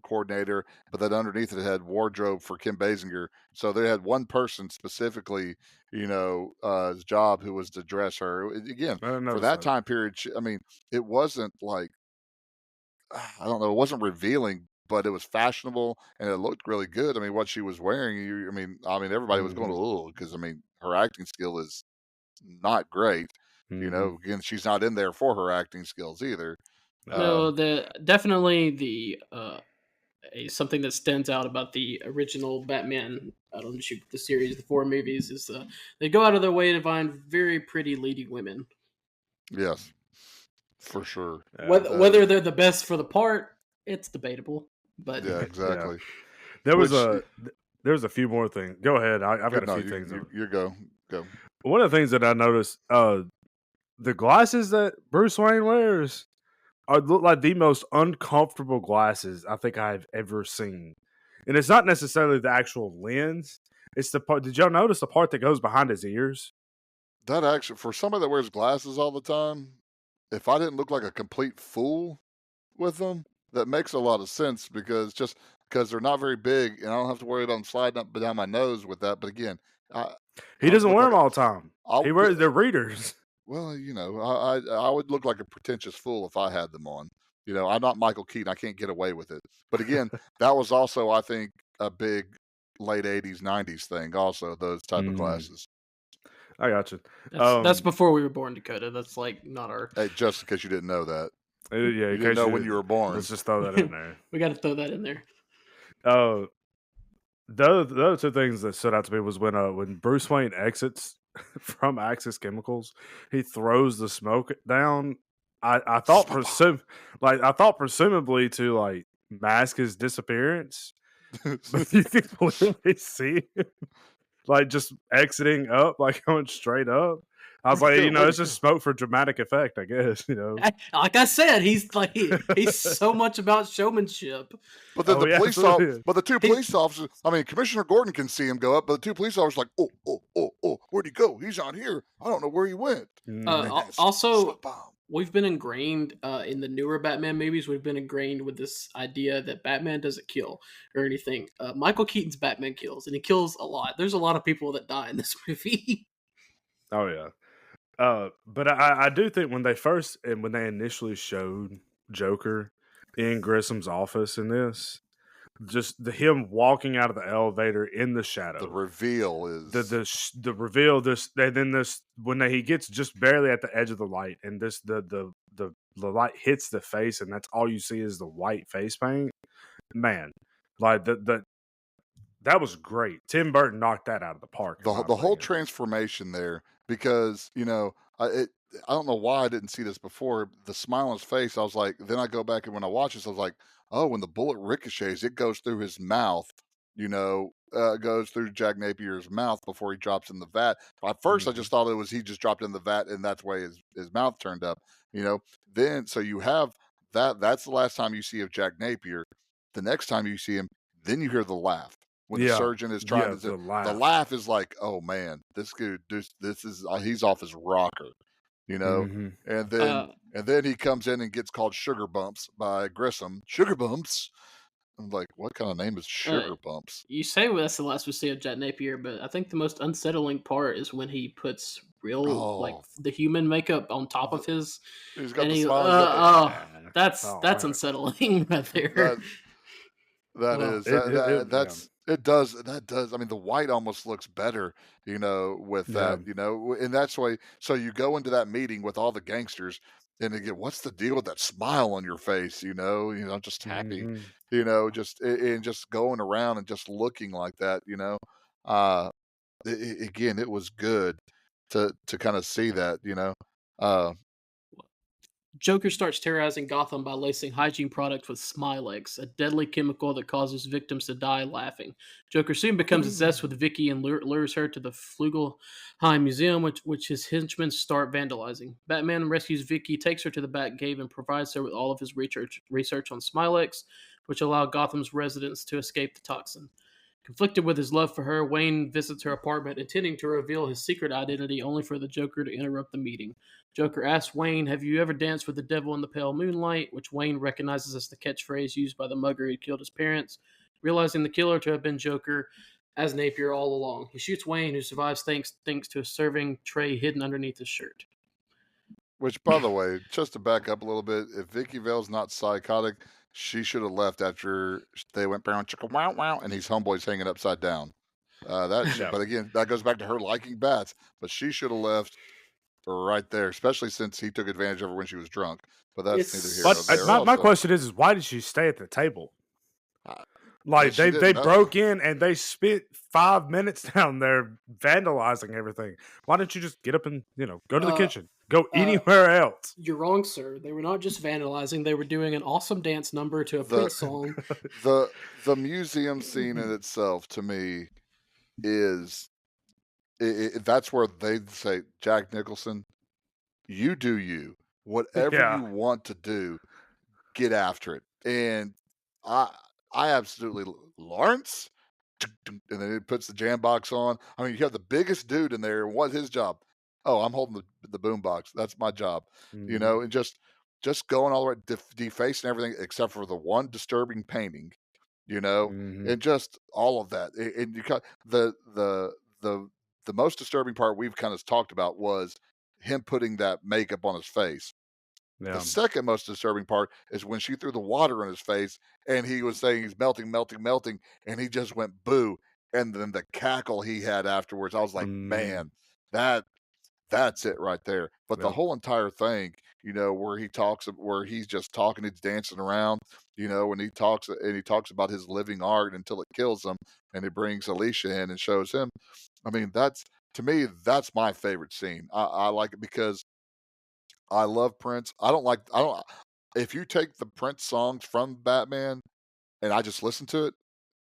coordinator, but then underneath it had wardrobe for Kim Basinger. So they had one person specifically, his job who was to dress her. Again, for that time period, I mean, it wasn't like, I don't know, it wasn't revealing, but it was fashionable and it looked really good. I mean, what she was wearing, I mean, everybody was going, oh, because I mean, her acting skill is not great. Again, she's not in there for her acting skills either. No, definitely something that stands out about the original Batman. I don't know, the series, the 4 movies, is they go out of their way to find very pretty leading women. Yes, for sure. Whether they're the best for the part, it's debatable. But yeah, exactly. Yeah. There was a few more things. Go ahead. I've got a few things. You go. One of the things that I noticed, the glasses that Bruce Wayne wears look like the most uncomfortable glasses I think I've ever seen. And it's not necessarily the actual lens. It's the part. Did y'all notice the part that goes behind his ears? That actually, for somebody that wears glasses all the time, if I didn't look like a complete fool with them, that makes a lot of sense because they're not very big and I don't have to worry about them sliding up and down my nose with that. But again, he doesn't wear them all the time. He wears their readers. Well, I would look like a pretentious fool if I had them on. I'm not Michael Keaton. I can't get away with it. But again, that was also, I think, a big late 80s, 90s thing also, those type of glasses. I got you. That's before we were born, Dakota. That's like not our. Hey, just in case you didn't know that. Yeah, You didn't know when you were born. Let's just throw that in there. We got to throw that in there. The other two things that stood out to me was when Bruce Wayne exits from Axis Chemicals, he throws the smoke down. I thought presumably to like mask his disappearance, but you can clearly see him like just exiting up, like going straight up. I was like, it's just smoke for dramatic effect, I guess. Like I said, he's so much about showmanship. But then the two police officers. I mean, Commissioner Gordon can see him go up, but the two police officers are like, oh, where'd he go? He's not here. I don't know where he went. Also, we've been ingrained in the newer Batman movies. We've been ingrained with this idea that Batman doesn't kill or anything. Michael Keaton's Batman kills, and he kills a lot. There's a lot of people that die in this movie. Oh yeah. But I do think when they initially showed Joker in Grissom's office in this, just him walking out of the elevator in the shadow. The reveal is the reveal. When he gets just barely at the edge of the light, and the light hits the face, and that's all you see is the white face paint. Man, like that was great. Tim Burton knocked that out of the park. The whole transformation there, because I don't know why I didn't see this before. The smile on his face, I was like, then I go back and when I watch this, I was like, oh, when the bullet ricochets, it goes through his mouth. Goes through Jack Napier's mouth before he drops in the vat. At first, I just thought it was he just dropped in the vat, and that's why his mouth turned up. Then so you have that. That's the last time you see of Jack Napier. The next time you see him, then you hear the laugh. When the surgeon is trying to, the laugh is like, oh man, this dude, this is he's off his rocker, and then he comes in and gets called Sugar Bumps by Grissom. Sugar Bumps. I'm like, what kind of name is Sugar Bumps? You say that's the last we see of Jack Napier, but I think the most unsettling part is when he puts like the human makeup on top of his. He's got the smile. That's unsettling right there. It does. I mean, the white almost looks better, with that, and that's why. So you go into that meeting with all the gangsters, and again, what's the deal with that smile on your face? Just happy, just going around and just looking like that. Again, it was good to kind of see that. Joker starts terrorizing Gotham by lacing hygiene products with Smilex, a deadly chemical that causes victims to die laughing. Joker soon becomes obsessed with Vicky and lures her to the Flugelheim Museum, which his henchmen start vandalizing. Batman rescues Vicky, takes her to the Batcave, and provides her with all of his research on Smilex, which allow Gotham's residents to escape the toxin. Conflicted with his love for her, Wayne visits her apartment, intending to reveal his secret identity, only for the Joker to interrupt the meeting. Joker asks Wayne, "Have you ever danced with the devil in the pale moonlight?" which Wayne recognizes as the catchphrase used by the mugger who killed his parents, realizing the killer to have been Joker as Napier all along. He shoots Wayne, who survives thanks to a serving tray hidden underneath his shirt. Which, by the way, just to back up a little bit, if Vicky Vale's not psychotic, she should have left after they went brown chicka wow wow, and his homeboy's hanging upside down. But again, that goes back to her liking bats. But she should have left right there, especially since he took advantage of her when she was drunk. But that's neither here nor there. My question is, why did she stay at the table? Like they broke in and they spent 5 minutes down there vandalizing everything. Why didn't you just get up and go to the kitchen, go anywhere else? You're wrong, sir. They were not just vandalizing; they were doing an awesome dance number to a Prince song. The museum scene in itself, to me, is that's where they say, Jack Nicholson, you do you. Whatever you want to do, get after it. And I absolutely, Lawrence, and then it puts the jam box on. I mean, you have the biggest dude in there. What's his job? Oh, I'm holding the boom box. That's my job. And just going all the way, defacing everything except for the one disturbing painting, and just all of that. And you got the most disturbing part we've kind of talked about was him putting that makeup on his face. The Yeah. second most disturbing part is when she threw the water in his face and he was saying he's melting, melting, melting, and he just went boo. And then the cackle he had afterwards, I was like, Mm, man, that that's it right there. But the yep. whole entire thing, where he's just talking, he's dancing around, when he talks about his living art until it kills him, and he brings Alicia in and shows him. I mean, that's to me, that's my favorite scene. I like it because I love Prince. I don't. If you take the Prince songs from Batman and I just listen to it,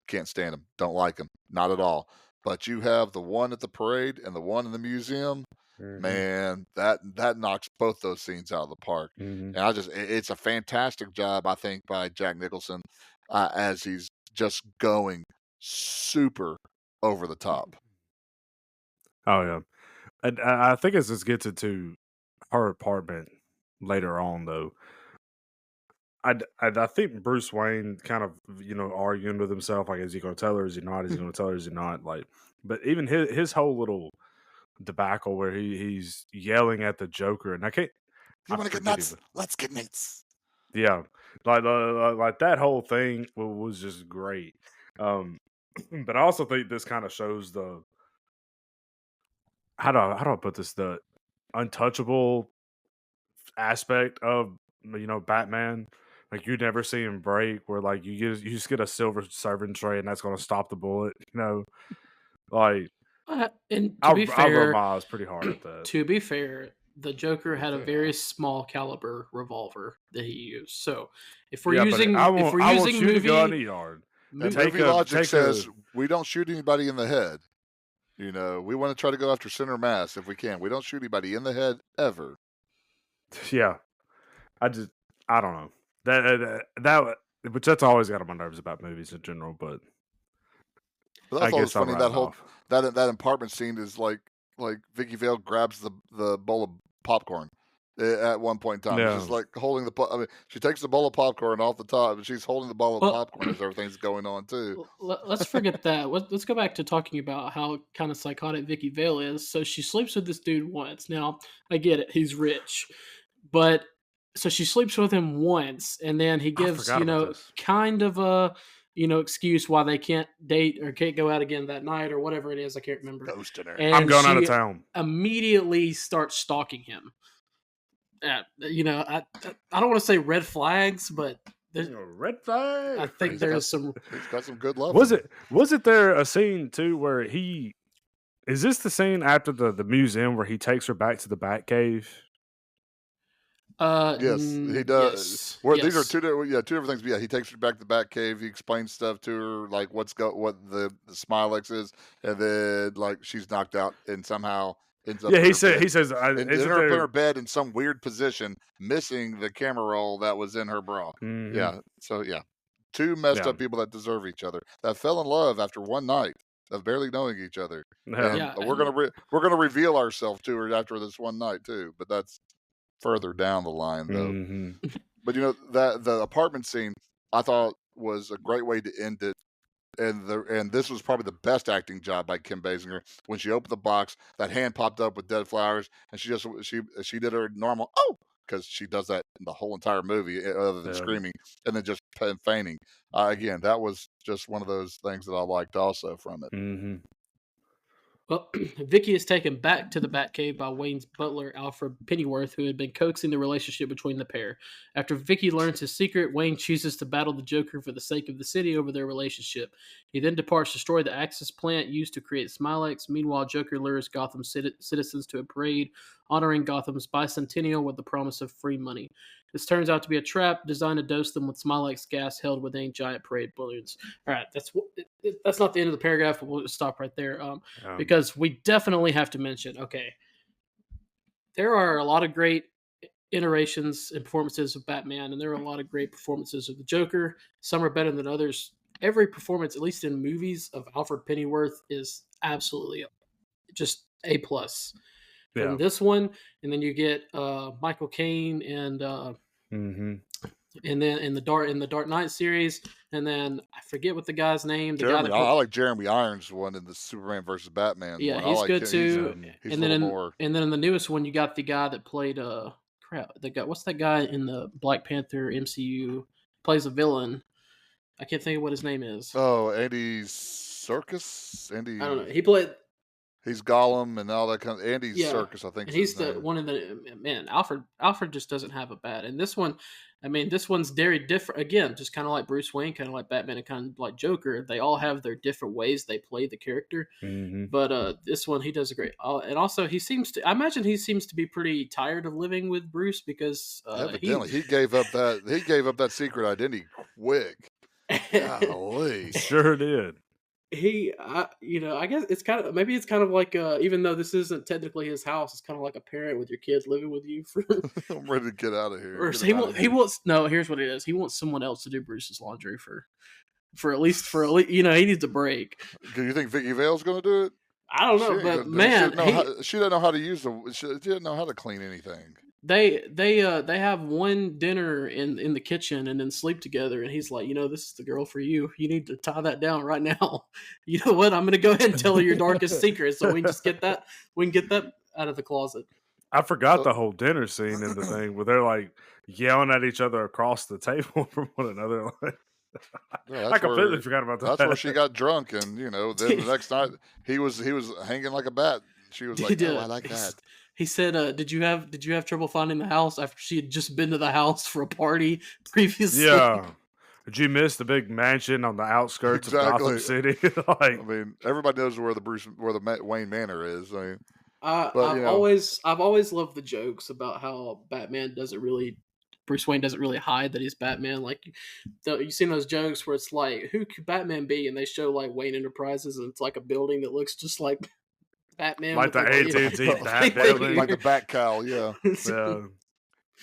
can't stand them. Don't like them. Not at all. But you have the one at the parade and the one in the museum. Hmm. Man, that knocks both those scenes out of the park. Hmm. And it's a fantastic job, I think, by Jack Nicholson as he's just going super over the top. Oh yeah, and I think as this gets into her apartment later on, though, I think Bruce Wayne kind of arguing with himself, like, is he going to tell her? Is he not? Is he going to tell her? Is he not? Like, but even his whole little debacle where he's yelling at the Joker, and You I want to get forget nuts? even. Let's get nuts. Yeah, like that whole thing was just great. But I also think this kind of shows the how do I put this, the untouchable aspect of Batman. Like, you never see him break, where like you just get a silver serving tray and that's going to stop the bullet. Like, And to be I rub my fair, eyes pretty hard at that. the Joker had a very small caliber revolver that he used. So if we're Yeah, but using if we're I won't using shoot a gun in movie the yard. And movie, Take movie a logic take a says we don't shoot anybody in the head. We want to try to go after center mass if we can. We don't shoot anybody in the head ever. yeah. I don't know which that's always got on my nerves about movies in general, but But I I thought it was guess I'll funny write that it whole off. that apartment scene is like Vicky Vale grabs the bowl of popcorn at one point in time. It's Yeah. just like holding I mean, she takes the bowl of popcorn off the top, and she's holding the bowl of well, popcorn as everything's going on too. let's forget that. Let's go back to talking about how kind of psychotic Vicky Vale is. So she sleeps with this dude once. Now I get it; he's rich, but so she sleeps with him once, and then he I gives forgot about this. kind of a excuse why they can't date or can't go out again that night or whatever it is. I can't remember. Ghosting her. And I'm going out of she town. immediately starts stalking him. I don't want to say red flags, but there's, Red flag. I think there's some. He's got some good love. Was it there a scene too where is this the scene after the museum where he takes her back to the Batcave? Yes, he does. Yes, Where these are yes. two different things. But yeah, he takes her back to the Batcave. He explains stuff to her, like what the Smilex is, and then like she's knocked out and somehow ends up. Yeah, in he her said bed. he says, And "Isn't her up in there?" her bed in some weird position, missing the camera roll that was in her bra. Mhm. Yeah. So yeah, two messed Yeah. up people that deserve each other, that fell in love after one night of barely knowing each other. Yeah. Yeah, And we're gonna reveal ourselves to her after this one night too. But that's further down the line though. Mhm. But that the apartment scene I thought was a great way to end it. And this was probably the best acting job by Kim Basinger. When she opened the box, that hand popped up with dead flowers, and she did her normal because she does that in the whole entire movie other than Yeah. screaming and then just feigning. Again, that was just one of those things that I liked also from it. Mhm. Well, Vicky is taken back to the Batcave by Wayne's butler, Alfred Pennyworth, who had been coaxing the relationship between the pair. After Vicky learns his secret, Wayne chooses to battle the Joker for the sake of the city over their relationship. He then departs to destroy the Axis plant used to create Smilex. Meanwhile, Joker lures Gotham citizens to a parade honoring Gotham's bicentennial with the promise of free money. This turns out to be a trap designed to dose them with Smilex gas held within giant parade balloons. All right, that's not the end of the paragraph, but we'll just stop right there. Because we definitely have to mention, okay, there are a lot of great iterations and performances of Batman, and there are a lot of great performances of the Joker. Some are better than others. Every performance, at least in movies, of Alfred Pennyworth is absolutely just A plus. Yeah. In this one, and then you get Michael Caine and Mhm. and then in the Dark Knight series, and then I forget what the guy's name. I like Jeremy Irons one in the Superman versus Batman. Yeah, one. he's I like good him. too. He's and a then little more. in the newest one, you got the guy that played crap, the guy. What's that guy in the Black Panther MCU? Plays a villain. I can't think of what his name is. Oh, Andy Serkis. I don't know. Andy. He played. He's Gollum and all that kind of. Andy Yeah, Serkis, I think, and is he's his the name. one of the man. Alfred just doesn't have a bad. And this one, I mean, this one's very different. Again, just kind of like Bruce Wayne, kind of like Batman, and kind of like Joker. They all have their different ways they play the character. Mm-hmm. But this one, he does a great. And also, he seems to. I imagine he seems to be pretty tired of living with Bruce because Evidently, he gave up that. He gave up that secret identity quick. Golly. Sure did. I guess it's kind of maybe it's kind of like even though this isn't technically his house, it's kind of like a parent with your kids living with you for. I'm ready to get out of here. Or he wants no. Here's what it is. He wants someone else to do Bruce's laundry for at least he needs a break. Do you think Vicky Vale's going to do it? I don't know, but man, she doesn't know how to use she didn't know how to clean anything. They have one dinner in the kitchen and then sleep together, and he's like, this is the girl for you. You need to tie that down right now. You know what? I'm going to go ahead and tell her your darkest secret, so we can just get that. We can get that out of the closet. I forgot the whole dinner scene in the thing where they're like yelling at each other across the table from one another. I completely forgot about that. That's where she got drunk, and then the next night he was hanging like a bat. She was like, "Oh, I like that." He said, "Did you have trouble finding the house after she had just been to the house for a party previously?" Yeah. Did you miss the big mansion on the outskirts of Gotham City? I mean, everybody knows where the Wayne Manor is. I mean, I've always loved the jokes about how Bruce Wayne doesn't really hide that he's Batman. Like, you've seen those jokes where it's like, who could Batman be? And they show like Wayne Enterprises, and it's like a building that looks just like Batman, like the AT&T Bat building, like the Bat Cowl. Yeah.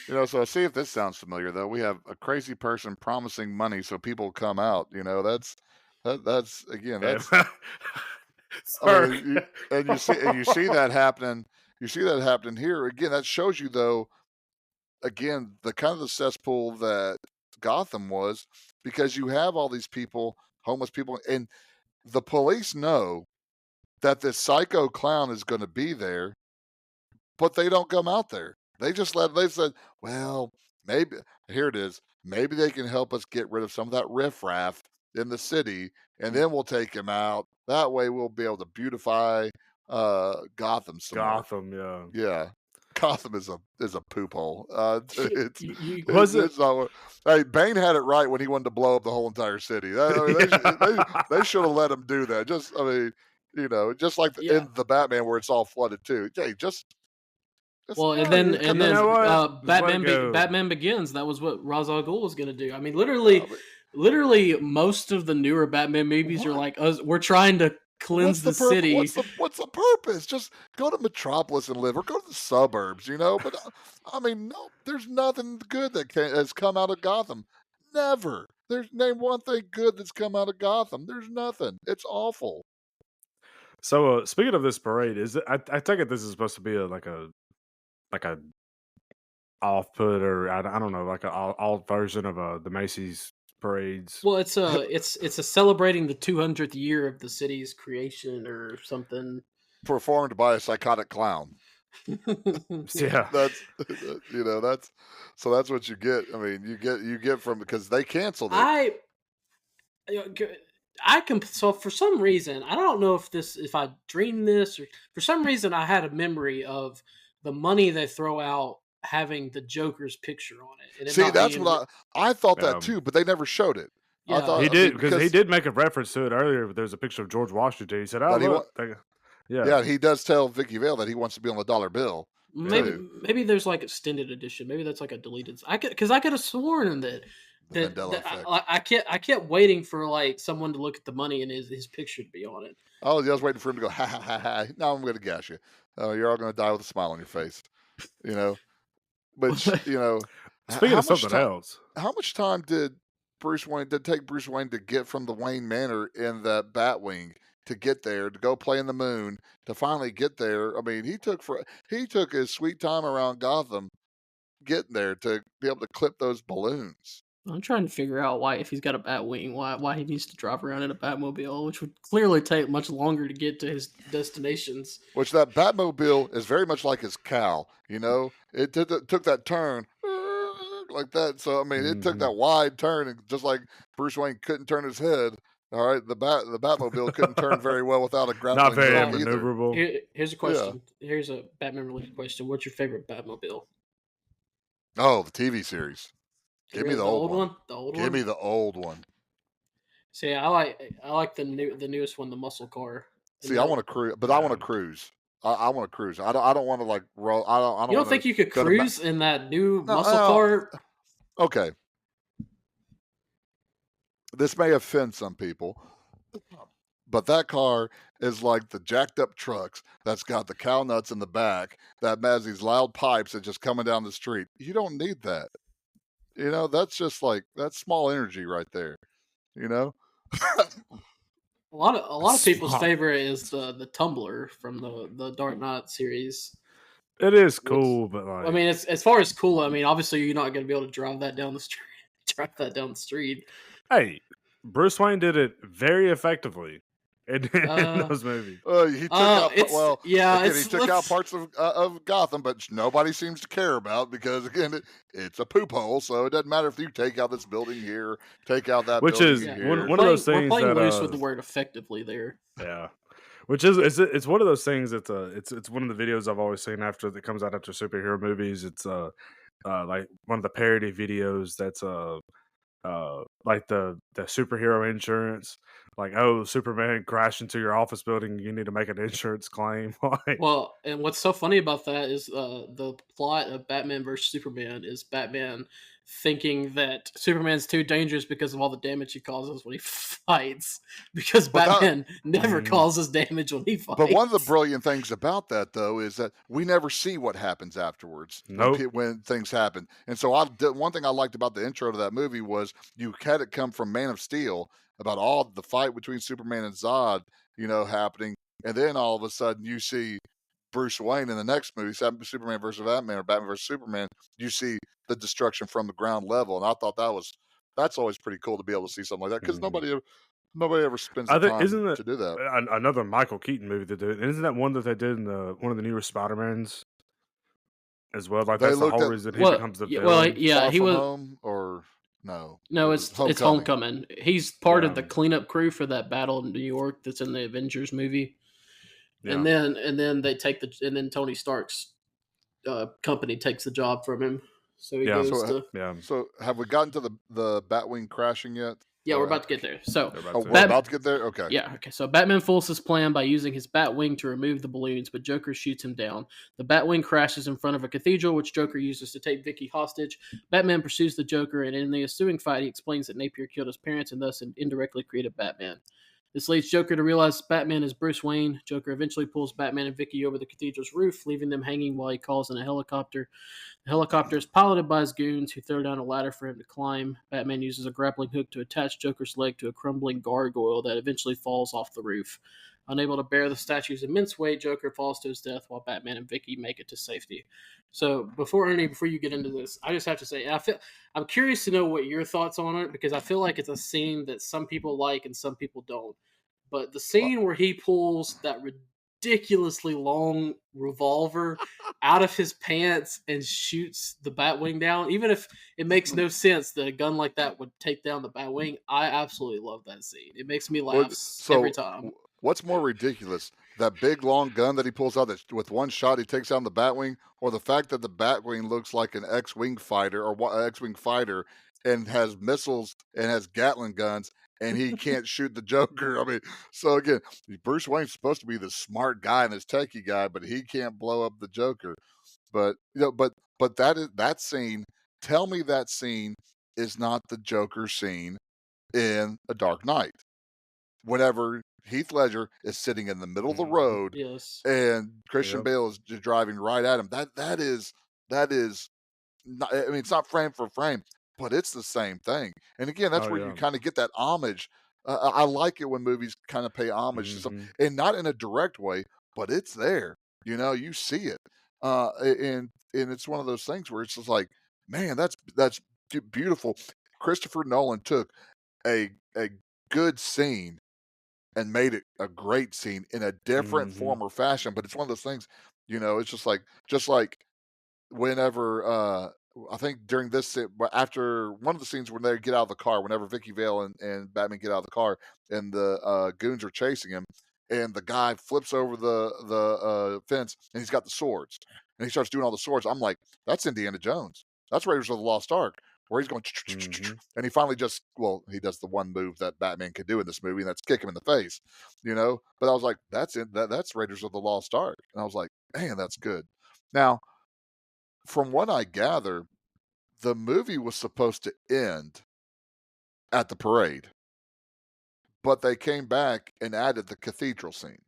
Yeah. So see if this sounds familiar though. We have a crazy person promising money so people come out. That's again. That's. I mean, and you see that happening. You see that happening here again. That shows you though. Again, the kind of the cesspool that Gotham was, because you have all these people, homeless people, and the police know that this psycho clown is going to be there, but they don't come out there. They said, well, maybe here it is. Maybe they can help us get rid of some of that riffraff in the city, and then we'll take him out. That way, we'll be able to beautify Gotham some more. Gotham, yeah. Yeah. Gotham is a poop hole. Hey, Bane had it right when he wanted to blow up the whole entire city. They should have let him do that. Just like in the Batman where it's all flooded too. Hey, Batman Begins. That was what Ra's al Ghul was going to do. I mean, literally, most of the newer Batman movies are like us. We're trying to cleanse the city. What's the purpose? Just go to Metropolis and live, or go to the suburbs, But I mean, no, there's nothing good that has come out of Gotham. Never. Name one thing good that's come out of Gotham. There's nothing. It's awful. So speaking of this parade, I take it this is supposed to be a off put, or I don't know, like an alt version of the Macy's parades. Well, it's a celebrating the 200th year of the city's creation or something. Performed by a psychotic clown. Yeah, that's what you get. I mean, you get from, because they canceled it. So for some reason, I don't know if I dreamed this, or for some reason I had a memory of the money they throw out having the Joker's picture on it. See, that's what I thought that too, but they never showed it. Yeah. I thought he did, because he did make a reference to it earlier. But there's a picture of George Washington. He said, "Oh, look." Yeah, he does tell Vicky Vale that he wants to be on the dollar bill. Maybe there's like extended edition. Maybe that's like a deleted. I could have sworn that I kept waiting for like someone to look at the money and his picture to be on it. Oh, I was waiting for him to go, ha ha ha ha. Now I'm going to gas you. You're all going to die with a smile on your face. But speaking of something else, how much time did it take Bruce Wayne to get from the Wayne Manor in that Batwing to get there, to go play in the moon, to finally get there? I mean, he took his sweet time around Gotham getting there to be able to clip those balloons. I'm trying to figure out why, if he's got a Batwing, why he needs to drive around in a Batmobile, which would clearly take much longer to get to his destinations. Which that Batmobile is very much like his cow. It took that turn like that. So I mean, it took Mhm. that wide turn, and just like Bruce Wayne couldn't turn his head. All right, the Batmobile couldn't turn very well without a Not grappling very hook Well, either. maneuverable. here's a Yeah. question. Here's a Batman related question. What's your favorite Batmobile? Oh, the TV series. Give me the The old old one. one? The old Give me one? the old one. See, I like the newest one, the muscle car. And See, I want to cruise, but I want to Yeah. cruise. I want to cruise. I don't want to like roll. I You don't don't want think to you could go to back. cruise in that new No, muscle car? okay. This may offend some people, but that car is like the jacked up trucks that's got the cow nuts in the back that has these loud pipes that just coming down the street. You don't need that. That's just like that's small energy right there. You know? A lot of people's Small. favorite is the tumbler from the Dark Knight series. It is Which, cool, but I like, mean, as far as cool, I mean, obviously you're not going to be able to drive that down the street. Drive that down the street. hey, Bruce Wayne did it very effectively in Uh, those movies. He took out it's well yeah, again. He it's took out parts of Gotham, but nobody seems to care about because again, it's a poop hole. So it doesn't matter if you take out this building here, take out that Which building is yeah. here. one of those We're things playing that loose with the word effectively there. yeah. Which is it's one of those things that's it's one of the videos I've always seen after that comes out after superhero movies. It's like one of the parody videos that's like the superhero insurance. Like, oh, Superman crashed into your office building, you need to make an insurance claim. Like, Well, and what's so funny about that is the plot of Batman versus Superman is Batman thinking that Superman's too dangerous because of all the damage he causes when he fights, because But that Batman never mm, causes damage when he But one of the fights. brilliant things about that, though, is that we never see what happens afterwards nope. when things happen. And so, one thing I liked about the intro to that movie was you had it come from Man of Steel about all the fight between Superman and Zod, happening, and then all of a sudden you see Bruce Wayne in the next movie, Superman versus Batman or Batman versus Superman. You see the destruction from the ground level, and I thought that's always pretty cool to be able to see something like that because Mhm. nobody ever spends the I think time isn't it to do that. another Michael Keaton movie that did? Isn't that one that they did in one of the newer Spider Mans as well? Like They that's the looked whole at reason he Well, becomes the well, villain. yeah, Far he From was. Home or no? It No, was it's Homecoming. Homecoming. He's part of Yeah, the cleanup crew for that battle in New York that's in the Avengers movie, yeah. and then and then Tony Stark's company takes the job from him, so he Yeah, goes So, to. yeah. so have we gotten to the Batwing crashing yet? Yeah, we're about to get there. So, They're about Oh, to. we're Bat, about to get there. Okay. yeah, okay. So Batman fools his plan by using his Batwing to remove the balloons, but Joker shoots him down. The Batwing crashes in front of a cathedral, which Joker uses to take Vicky hostage. Batman pursues the Joker, and in the ensuing fight, he explains that Napier killed his parents and thus indirectly created Batman. This leads Joker to realize Batman is Bruce Wayne. Joker eventually pulls Batman and Vicky over the cathedral's roof, leaving them hanging while he calls in a helicopter. The helicopter is piloted by his goons, who throw down a ladder for him to climb. Batman uses a grappling hook to attach Joker's leg to a crumbling gargoyle that eventually falls off the roof. Unable to bear the statue's immense weight, Joker falls to his death while Batman and Vicky make it to safety. So, before you get into this, I just have to say, I'm curious to know what your thoughts on it because I feel like it's a scene that some people like and some people don't. But the Well, scene where he pulls that ridiculously long revolver out of his pants and shoots the Batwing down, even if it makes no sense that a gun like that would take down the Batwing, I absolutely love that scene. It makes me laugh every so time. what's more ridiculous? That big long gun that he pulls out that with one shot he takes down the Batwing, or the fact that the Batwing looks like an X-wing fighter or X-wing fighter and has missiles and has Gatling guns and he can't shoot the Joker. I mean, so again, Bruce Wayne's supposed to be the smart guy and this techie guy, but he can't blow up the Joker. But but that scene. Tell me that scene is not the Joker scene in A Dark Knight. Whenever Heath Ledger is sitting in the middle of the Mhm. road Yes. and Christian Yep. Bale is driving right at him, that is not, I mean, it's not frame for frame, but it's the same thing. And again, that's Oh where you yeah. kind of get that homage. I like it when movies kind of pay homage to something, Hmm. and not in a direct way, but it's there. You see it, and it's one of those things where it's just like, man, that's beautiful. Christopher Nolan took a good scene and made it a great scene in a different Mhm. form or fashion. But it's one of those things, it's just like whenever I think during this after one of the scenes when they get out of the car, whenever Vicky Vale and Batman get out of the car and the goons are chasing him, and the guy flips over the fence and he's got the swords and he starts doing all the swords. I'm like, that's Indiana Jones. That's Raiders of the Lost Ark, where he's going Mhm. and he finally he does the one move that Batman could do in this movie, and that's kick him in the face, But I was like, that's it. That's Raiders of the Lost Ark, and I was like, man, that's good. Now, from what I gather, the movie was supposed to end at the parade, but they came back and added the cathedral scene.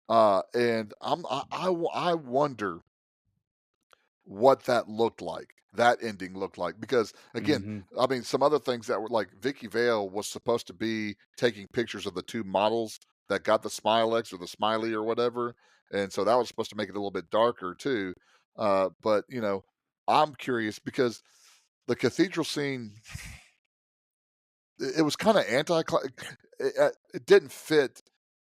And I wonder what that ending looked like, because again, Mhm. I mean, some other things that were like Vicky Vale was supposed to be taking pictures of the two models that got the Smilex or the Smiley or whatever, and so that was supposed to make it a little bit darker too. But I'm curious because the cathedral scene, it was kind of it didn't fit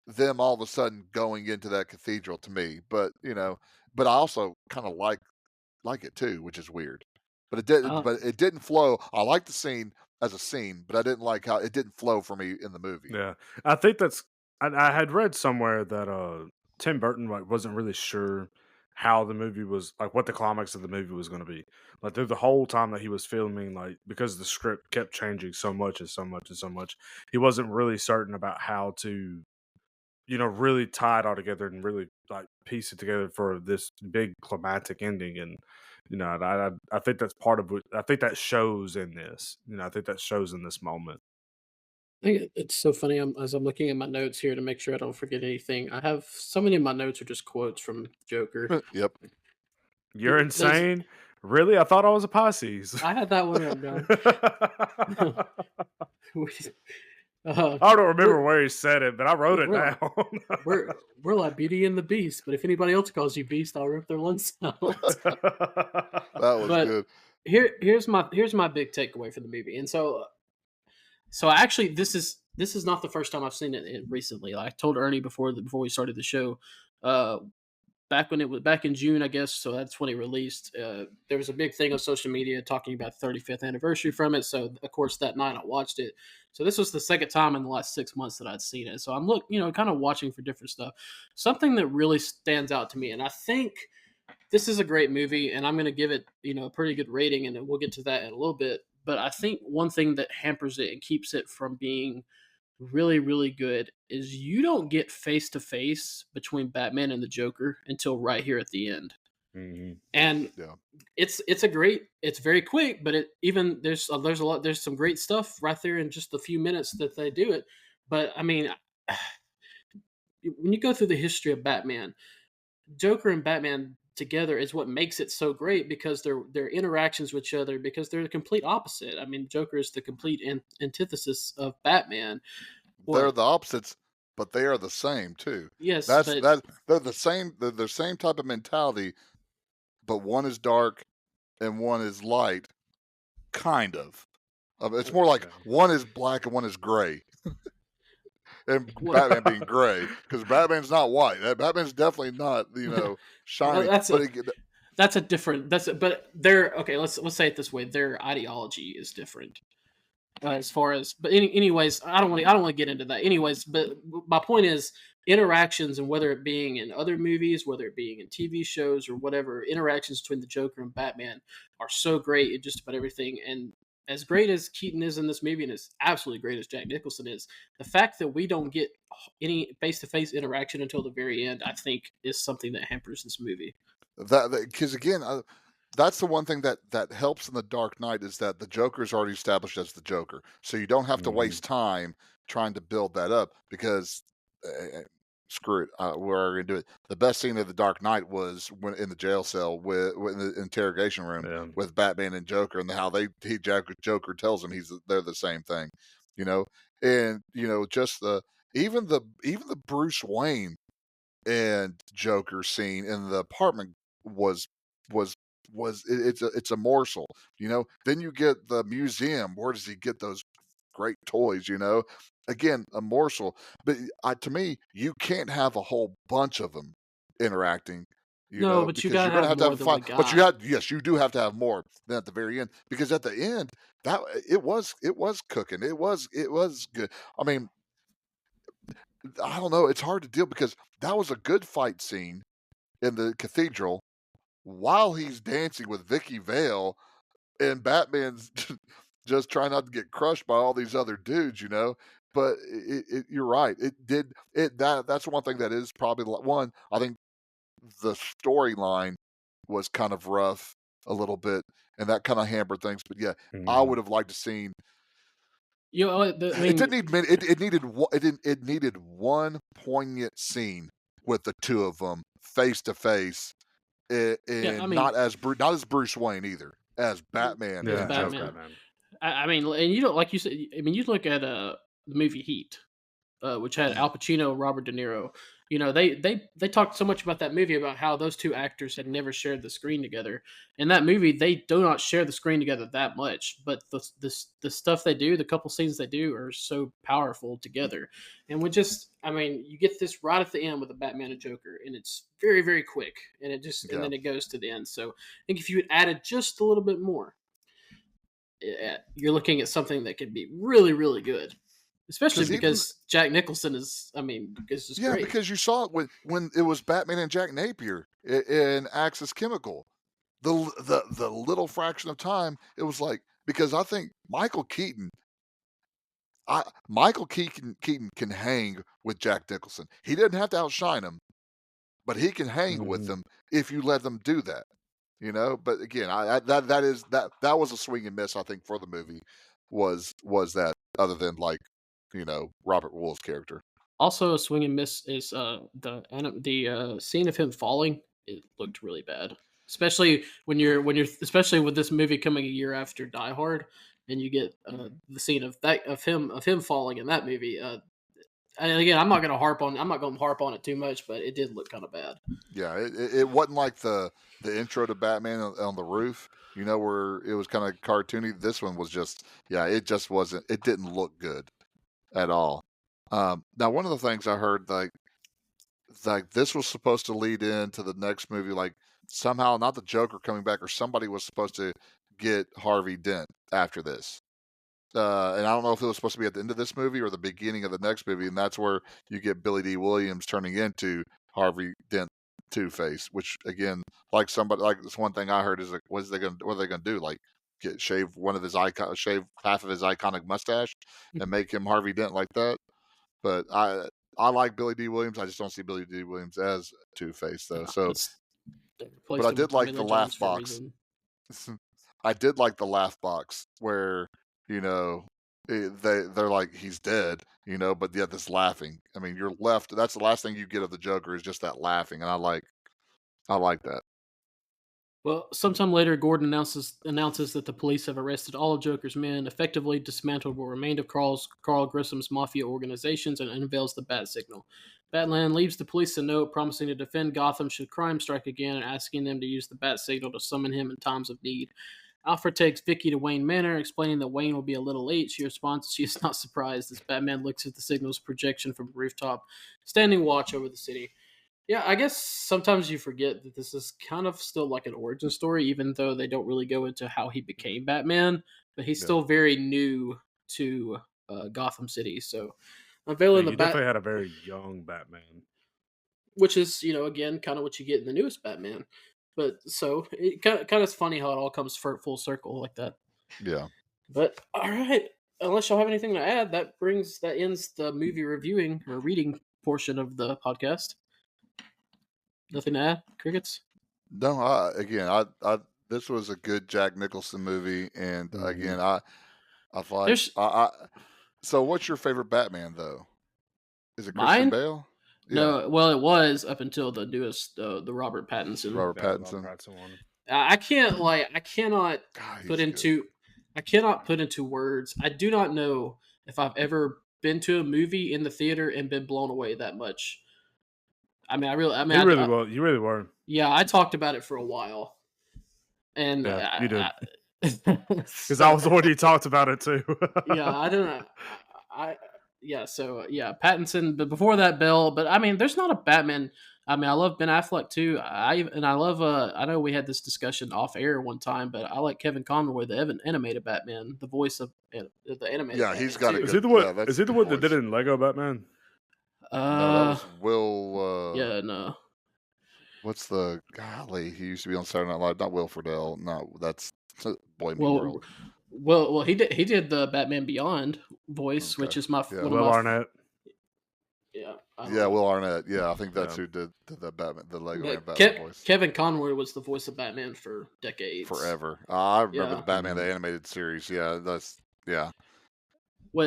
them all of a sudden going into that cathedral to me, but I also kind of like it too, which is weird. Uh, But it didn't flow. I like the scene as a scene, but I didn't like how it didn't flow for me in the movie. Yeah, I think I had read somewhere that Tim Burton wasn't really sure how the movie was like what the climax of the movie was going to be. Like through the whole time that he was filming, like because the script kept changing so much and so much and so much, he wasn't really certain about how to really tie it all together and really like piece it together for this big climatic ending. And I think that's part of what I think that shows in this. I think that shows in this moment. I think it's so funny. As I'm looking at my notes here to make sure I don't forget anything. I have so many of my notes are just quotes from Joker. Yep. You're There's insane. Really? I thought I was a Pisces. I had that one written down. I don't remember we're where he said it, but I wrote it we're like down. we're like Beauty and the Beast, but if anybody else calls you Beast, I'll rip their lungs out. That was But good. here's my big takeaway from the movie, and so actually this is not the first time I've seen it recently. Like I told Ernie before we started the show, uh, back when it was back in June, I guess. So that's when it released. There was a big thing on social media talking about the 35th anniversary from it. So of course that night I watched it. So this was the second time in the last 6 months that I'd seen it. So I'm kind of watching for different stuff. Something that really stands out to me, and I think this is a great movie, and I'm going to give it a pretty good rating, and we'll get to that in a little bit. But I think one thing that hampers it and keeps it from being really, really good is you don't get face to face between Batman and the Joker until right here at the end. Mhm. And Yeah. it's very quick, but there's some great stuff right there in just the few minutes that they do it. But I mean, when you go through the history of Batman, Joker and Batman together is what makes it so great because their interactions with each other, because they're the complete opposite. I mean, Joker is the complete antithesis of Batman. They're Well, the opposites, but they are the same too. yes, That's but that they're the same. They're the same type of mentality, but one is dark and one is light, kind of. It's more like Yeah. one is black and one is gray, and well, Batman being gray because Batman's not white. Batman's definitely not shiny, that's but a that's a different but they're okay. Let's say it this way: their ideology is different. As far as anyways, I don't want to get into that anyways, but my point is interactions, and whether it being in other movies, whether it being in TV shows or whatever, interactions between the Joker and Batman are so great in just about everything. And as great as Keaton is in this movie, and as absolutely great as Jack Nicholson is, the fact that we don't get any face-to-face interaction until the very end, I think, is something that hampers this movie. that because again, that's the one thing that helps in the Dark Knight is that the Joker is already established as the Joker, so you don't have to Mhm. waste time trying to build that up because screw it, we're going to do it. The best scene of the Dark Knight was when in the jail cell with in the interrogation room Yeah. with Batman and Joker, and how Joker tells him they're the same thing, you know, and just even the Bruce Wayne and Joker scene in the apartment was was it's a morsel, Then you get the museum. Where does he get those great toys? Again, a morsel. But to me, you can't have a whole bunch of them interacting. No, but you Because gotta you're going have to more have a than we fight. But got. yes, you do have to have more than at the very end, because at the end, that it was cooking. It was good. I mean, I don't know. It's hard to deal because that was a good fight scene in the cathedral while he's dancing with Vicky Vale, and Batman's just trying not to get crushed by all these other dudes. But you're right. That's one thing that is probably one. I think the storyline was kind of rough a little bit, and that kind of hampered things. But yeah, I Mhm. would have liked to seen. You know, I It didn't mean, need many. It needed it needed one poignant scene with the two of them face to face, yeah, I and mean, not as Bruce Wayne either, as Batman as Yeah, and as Batman. Joker. Batman. I mean, and you don't like you said. I mean, you look at the movie Heat, which had Mm. Al Pacino, Robert De Niro. They talked so much about that movie about how those two actors had never shared the screen together. In that movie, they do not share the screen together that much, but the stuff they do, the couple scenes they do, are so powerful together. And I mean, you get this right at the end with the Batman and Joker, and it's very very quick, and and Yeah, then it goes to the end. So I think if you had added just a little bit more, you're looking at something that could be really really good, especially because even because Jack Nicholson is just yeah, great. because you saw it when it was Batman and Jack Napier in Axis Chemical. The little fraction of time it was like, because I think Michael Keaton can hang with Jack Nicholson. He doesn't have to outshine him, but he can hang with Mhm. them if you let them do that. But again, that was a swing and miss, I think, for the movie, was that, other than like, Robert Wool's character. Also, a swing and miss is the scene of him falling. It looked really bad, especially when you're especially with this movie coming a year after Die Hard, and you get the scene of him falling in that movie. And again, I'm not going to harp on it too much, but it did look kind of bad. Yeah, it wasn't like the intro to Batman on the roof, where it was kind of cartoony. This one was just, yeah, it just wasn't. It didn't look good at all. Now, one of the things I heard, like this was supposed to lead into the next movie, like somehow not the Joker coming back, or somebody was supposed to get Harvey Dent after this. And I don't know if it was supposed to be at the end of this movie or the beginning of the next movie, and that's where you get Billy D. Williams turning into Harvey Dent Two Face. Which again, like this one thing I heard is like, what are they gonna do? Like shave shave half of his iconic mustache and make him Harvey Dent like that? But I like Billy D. Williams. I just don't see Billy D. Williams as Two Face though. No, So, they but replaced I him with did Tommy like the Lee Jones laugh for a box. reason. I did like the laugh box where, you know they're like, he's dead, but yet this laughing. I mean, you're left. That's the last thing you get of the Joker, is just that laughing, and I like that. Well, sometime later, Gordon announces that the police have arrested all of Joker's men, effectively dismantled what remained of Carl Grissom's mafia organizations, and unveils the Bat Signal. Batman leaves the police a note promising to defend Gotham should crime strike again, and asking them to use the Bat Signal to summon him in times of need. Alfred takes Vicky to Wayne Manor, explaining that Wayne will be a little late. She responds she is not surprised as Batman looks at the signal's projection from the rooftop, standing watch over the city. Yeah, I guess sometimes you forget that this is kind of still like an origin story, even though they don't really go into how he became Batman. But he's Yeah, still very new to Gotham City. So Yeah, unveiling the you Bat, definitely had a very young Batman. which is again kind of what you get in the newest Batman. But so it kind of is funny how it all comes full circle like that. yeah. But all right, unless y'all have anything to add, that ends the movie reviewing or reading portion of the podcast. Nothing to add, crickets. No, again, this was a good Jack Nicholson movie, and Mhm. again, I like, There's So, what's your favorite Batman though? Is it Christian mine. Bale? Yeah, No, well, it was up until the newest, the Robert Pattinson. Robert Yeah, the Robert Pattinson. Pattinson one. God, put he's good. into, I cannot put into words. I do not know if I've ever been to a movie in the theater and been blown away that much. I mean, I really, I mean, He really well. You really were. yeah, I talked about it for a while. And Yeah, you did. Because so, I was the one who talked about it too. yeah, I don't know. Yeah, Pattinson, but before that, Bell. But I mean, there's not a Batman. I mean, I love Ben Affleck too. I love. I know we had this discussion off air one time, but I like Kevin Conroy, the animated Batman, the voice of the animated Yeah, he's Batman got a too. Is he good. the one? Yeah, that's Is he a the good one that did voice. it in Lego Batman? No, that Uh, was Will. yeah, no. What's the golly? He used to be on Saturday Night Live. Not Will Friedle. No, that's Boy Meets World. Well, he did the Batman Beyond voice, Okay. which is my Yeah. one Will of my Arnett. yeah. Yeah, Will Arnett. Yeah, I think that's Yeah. who did the Batman, the Lego But and Batman voice Kevin Conroy was the voice of Batman for decades. forever. I remember Yeah. the Batman the animated series. Yeah, yeah.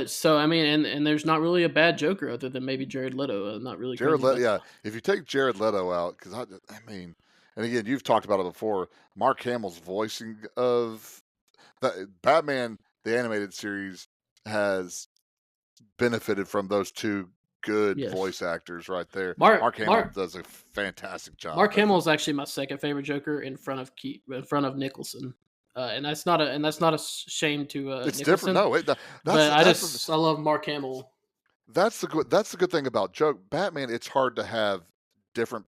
So I mean, and there's not really a bad Joker other than maybe Jared Leto. I'm not really Jared crazy Leto. about Yeah, if you take Jared Leto out, because I mean, and again, you've talked about it before. Mark Hamill's voicing of the Batman the animated series has benefited from those two good Yes. voice actors right there. Mark Hamill does a fantastic job. Mark Hamill is actually my second favorite Joker in front of Nicholson, and that's not a shame to It's Nicholson. different. No, I love Mark Hamill. That's the good thing about Batman. It's hard to have different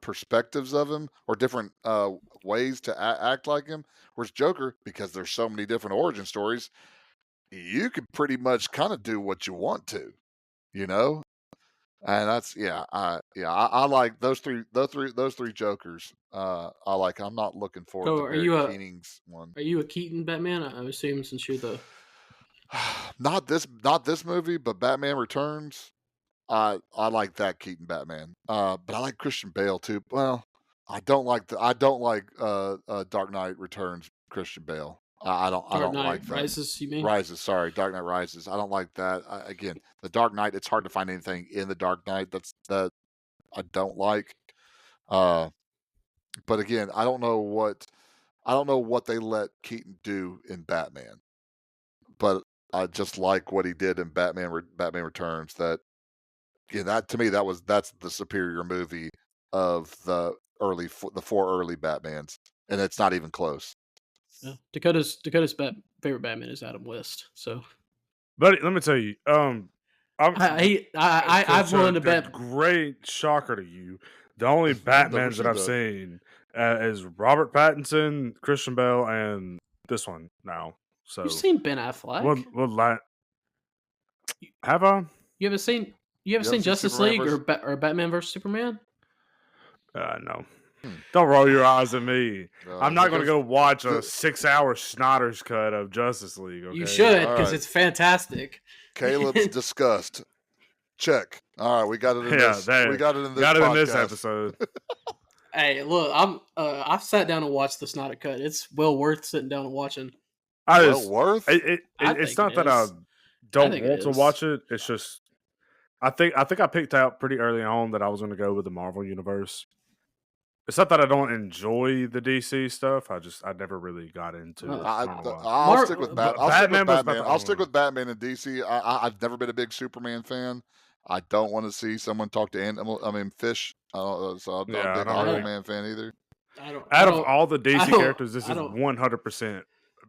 perspectives of him or different ways to act like him. Whereas Joker, because there's so many different origin stories, you can pretty much kind of do what you want to, you know. And that's I like those three Jokers. I like. I'm not looking forward So to are Barry you a Keating's one. are you a Keaton Batman? I assume since you're the Not this movie, but Batman Returns. I like that Keaton Batman. But I like Christian Bale too. Well, I don't like Dark Knight Returns Christian Bale. I don't Dark like Knight that. Rises. You mean? Rises, sorry, Dark Knight Rises. I don't like that. Again, the Dark Knight. It's hard to find anything in the Dark Knight that I don't like. But again, I don't know what they let Keaton do in Batman. But I just like what he did in Batman Returns. That to me that's the superior movie of the four early Batmans, and it's not even close. Yeah. Dakota's favorite Batman is Adam West. So, buddy, let me tell you. I'm willing to bet. Great shocker to you. The only Batmans that I've seen is Robert Pattinson, Christian Bale, and this one now. So You've seen Ben Affleck? Have I? You haven't seen Justice League or Batman vs Superman? No. Don't roll your eyes at me. I'm not going to go watch a 6-hour Snyder's cut of Justice League. Okay? You should, because it's fantastic. Caleb's disgust. Check. All right, we got it in this. We got it in this episode. Hey, look, I've sat down and watched the Snyder cut. It's well worth sitting down and watching. It's not that I don't want to watch it. It's just I think I picked out pretty early on that I was going to go with the Marvel universe. It's not that I don't enjoy the DC stuff. I never really got into it. I'll stick with Batman. I'll stick with Batman and DC. I've never been a big Superman fan. I don't want to see someone talk to Fish. So I'm not a big Aquaman fan either. Out of all the DC characters, this is 100%.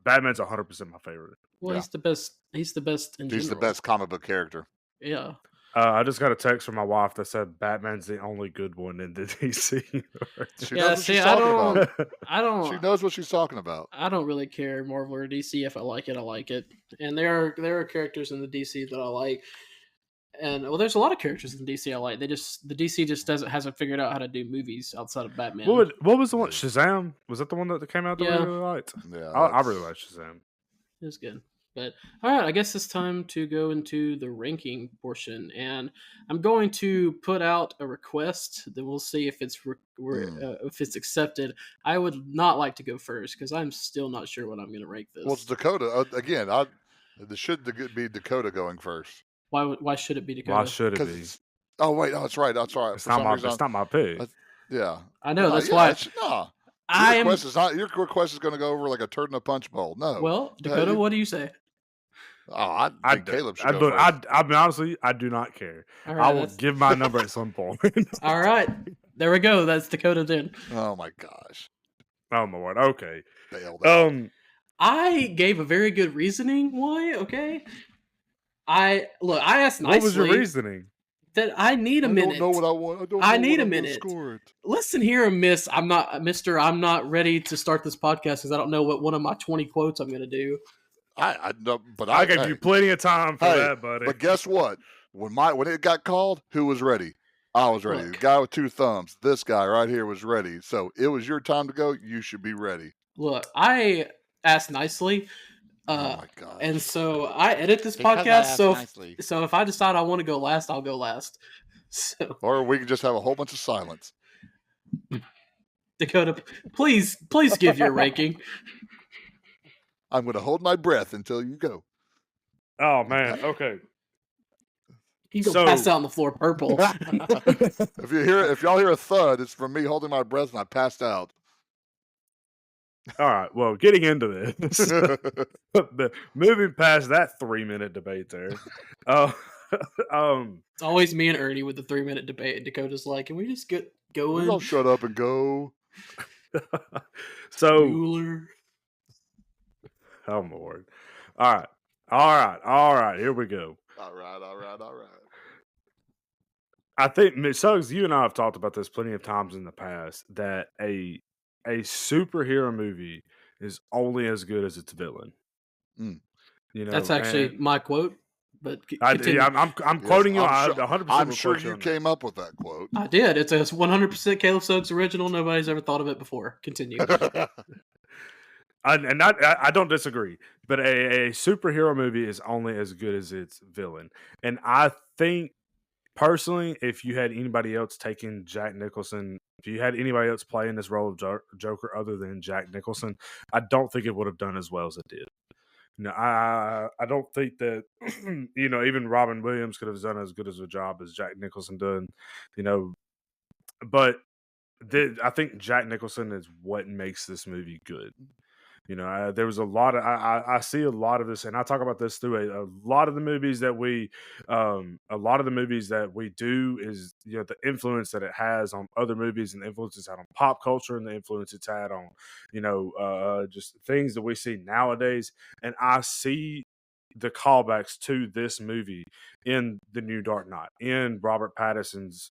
Batman's 100% my favorite. Well, he's the best. He's the best. He's the best comic book character. Yeah. I just got a text from my wife that said Batman's the only good one in the DC universe. She knows what she's talking about. She knows what she's talking about. I don't really care Marvel or DC. If I like it, I like it. And there are characters in the DC that I like. And there's a lot of characters in DC I like. The DC just hasn't figured out how to do movies outside of Batman. What was the one? Shazam? Was that the one that came out that we really liked? Yeah, I really like Shazam. It was good. But all right, I guess it's time to go into the ranking portion, and I'm going to put out a request. Then we'll see if it's accepted. I would not like to go first because I'm still not sure what I'm going to rank this. Well, it's Dakota again. This should be Dakota going first. Why should it be Dakota? Why should it be? Oh wait, no, it's right. That's right. It's not my pick. Yeah, I know. That's why. Your request is going to go over like a turd in a punch bowl. No. Well, Dakota, what do you say? Oh, I think Caleb should go first. I mean, honestly, I do not care. Right, I will give my number at some point. All right. There we go. That's Dakota then. Oh, my gosh. Oh my word. Okay. Bailed out. I gave a very good reasoning why. Okay, I asked What was your nicely reasoning? that I need a I minute. don't know what I want. I don't I know need what a I'm going to minute. score it. Listen here, Miss. I'm not ready to start this podcast because I don't know what one of my 20 quotes I'm going to do. I know, but I gave you plenty of time for that, buddy. But guess what? When it got called, who was ready? I was ready. Look. The guy with two thumbs, this guy right here, was ready. So it was your time to go. You should be ready. Look, I asked nicely. Oh my gosh! And so I edit this Because I podcast. asked So nicely. so if I decide I want to go last, I'll go last. So Or we can just have a whole bunch of silence. Dakota, please give your ranking. I'm going to hold my breath until you go. Oh man. Okay. You go pass out on the floor purple. If y'all hear a thud, it's from me holding my breath and I passed out. All right. Well, getting into this, moving past that 3-minute debate there. It's always me and Ernie with the 3-minute debate, and Dakota's like, "Can we just get going?" We'll shut up and go. So, Bueller. oh my word! All right. Here we go. All right. I think, Suggs, you and I have talked about this plenty of times in the past, that a superhero movie is only as good as its villain. Mm. You know, That's actually my quote. But I'm quoting you. I'm 100%. I'm sure you came up with that quote. I did. It's a 100% Caleb Suggs original. Nobody's ever thought of it before. Continue. I don't disagree, but a superhero movie is only as good as its villain. And I think, personally, if you had anybody else taking Jack Nicholson, if you had anybody else playing this role of Joker other than Jack Nicholson, I don't think it would have done as well as it did. You know, I don't think that even Robin Williams could have done as good as a job as Jack Nicholson did. But I think Jack Nicholson is what makes this movie good. There was a lot of I see a lot of this, and I talk about this through a lot of the movies that we do is the influence that it has on other movies, and the influence it's had on pop culture, and the influence it's had on just things that we see nowadays. And I see the callbacks to this movie in the new Dark Knight, in Robert Pattinson's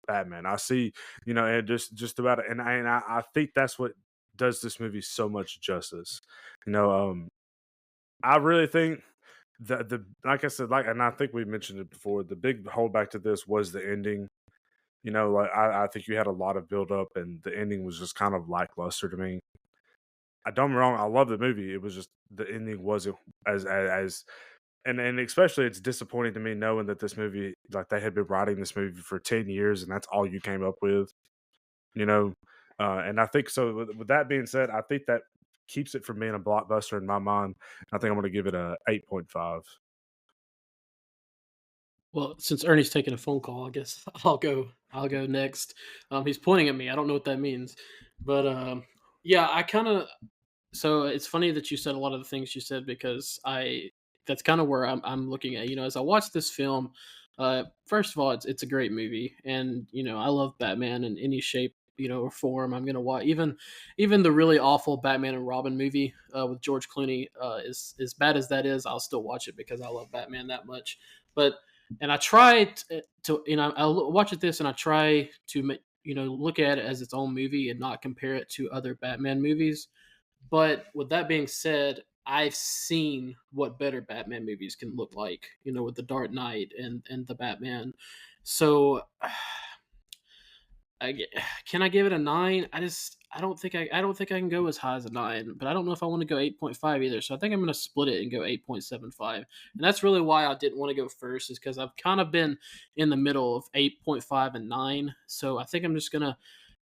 Batman. I see and just about it, and I think that's what does this movie so much justice. I really think that like I said, and I think we mentioned it before, the big holdback to this was the ending. I think you had a lot of build up, and the ending was just kind of lackluster to me. I don't get me wrong, I love the movie. It was just the ending wasn't as and especially it's disappointing to me knowing that this movie, like, they had been writing this movie for 10 years and that's all you came up with. And I think so. With that being said, I think that keeps it from being a blockbuster in my mind. I think I'm going to give it a 8.5. Well, since Ernie's taking a phone call, I guess I'll go next. He's pointing at me. I don't know what that means, but yeah, I kind of. So it's funny that you said a lot of the things you said, because that's kind of where I'm looking at. As I watch this film, first of all, it's a great movie, and I love Batman in any shape or form. I'm gonna watch even the really awful Batman and Robin movie with George Clooney. As bad as that is, I'll still watch it because I love Batman that much. And I try to I watch this and I try to look at it as its own movie and not compare it to other Batman movies. But with that being said, I've seen what better Batman movies can look like, with the Dark Knight and the Batman. So can I give it a 9? I don't think I can go as high as a 9, but I don't know if I want to go 8.5 either. So I think I'm going to split it and go 8.75. And that's really why I didn't want to go first, is because I've kind of been in the middle of 8.5 and 9. So I think I'm just going to,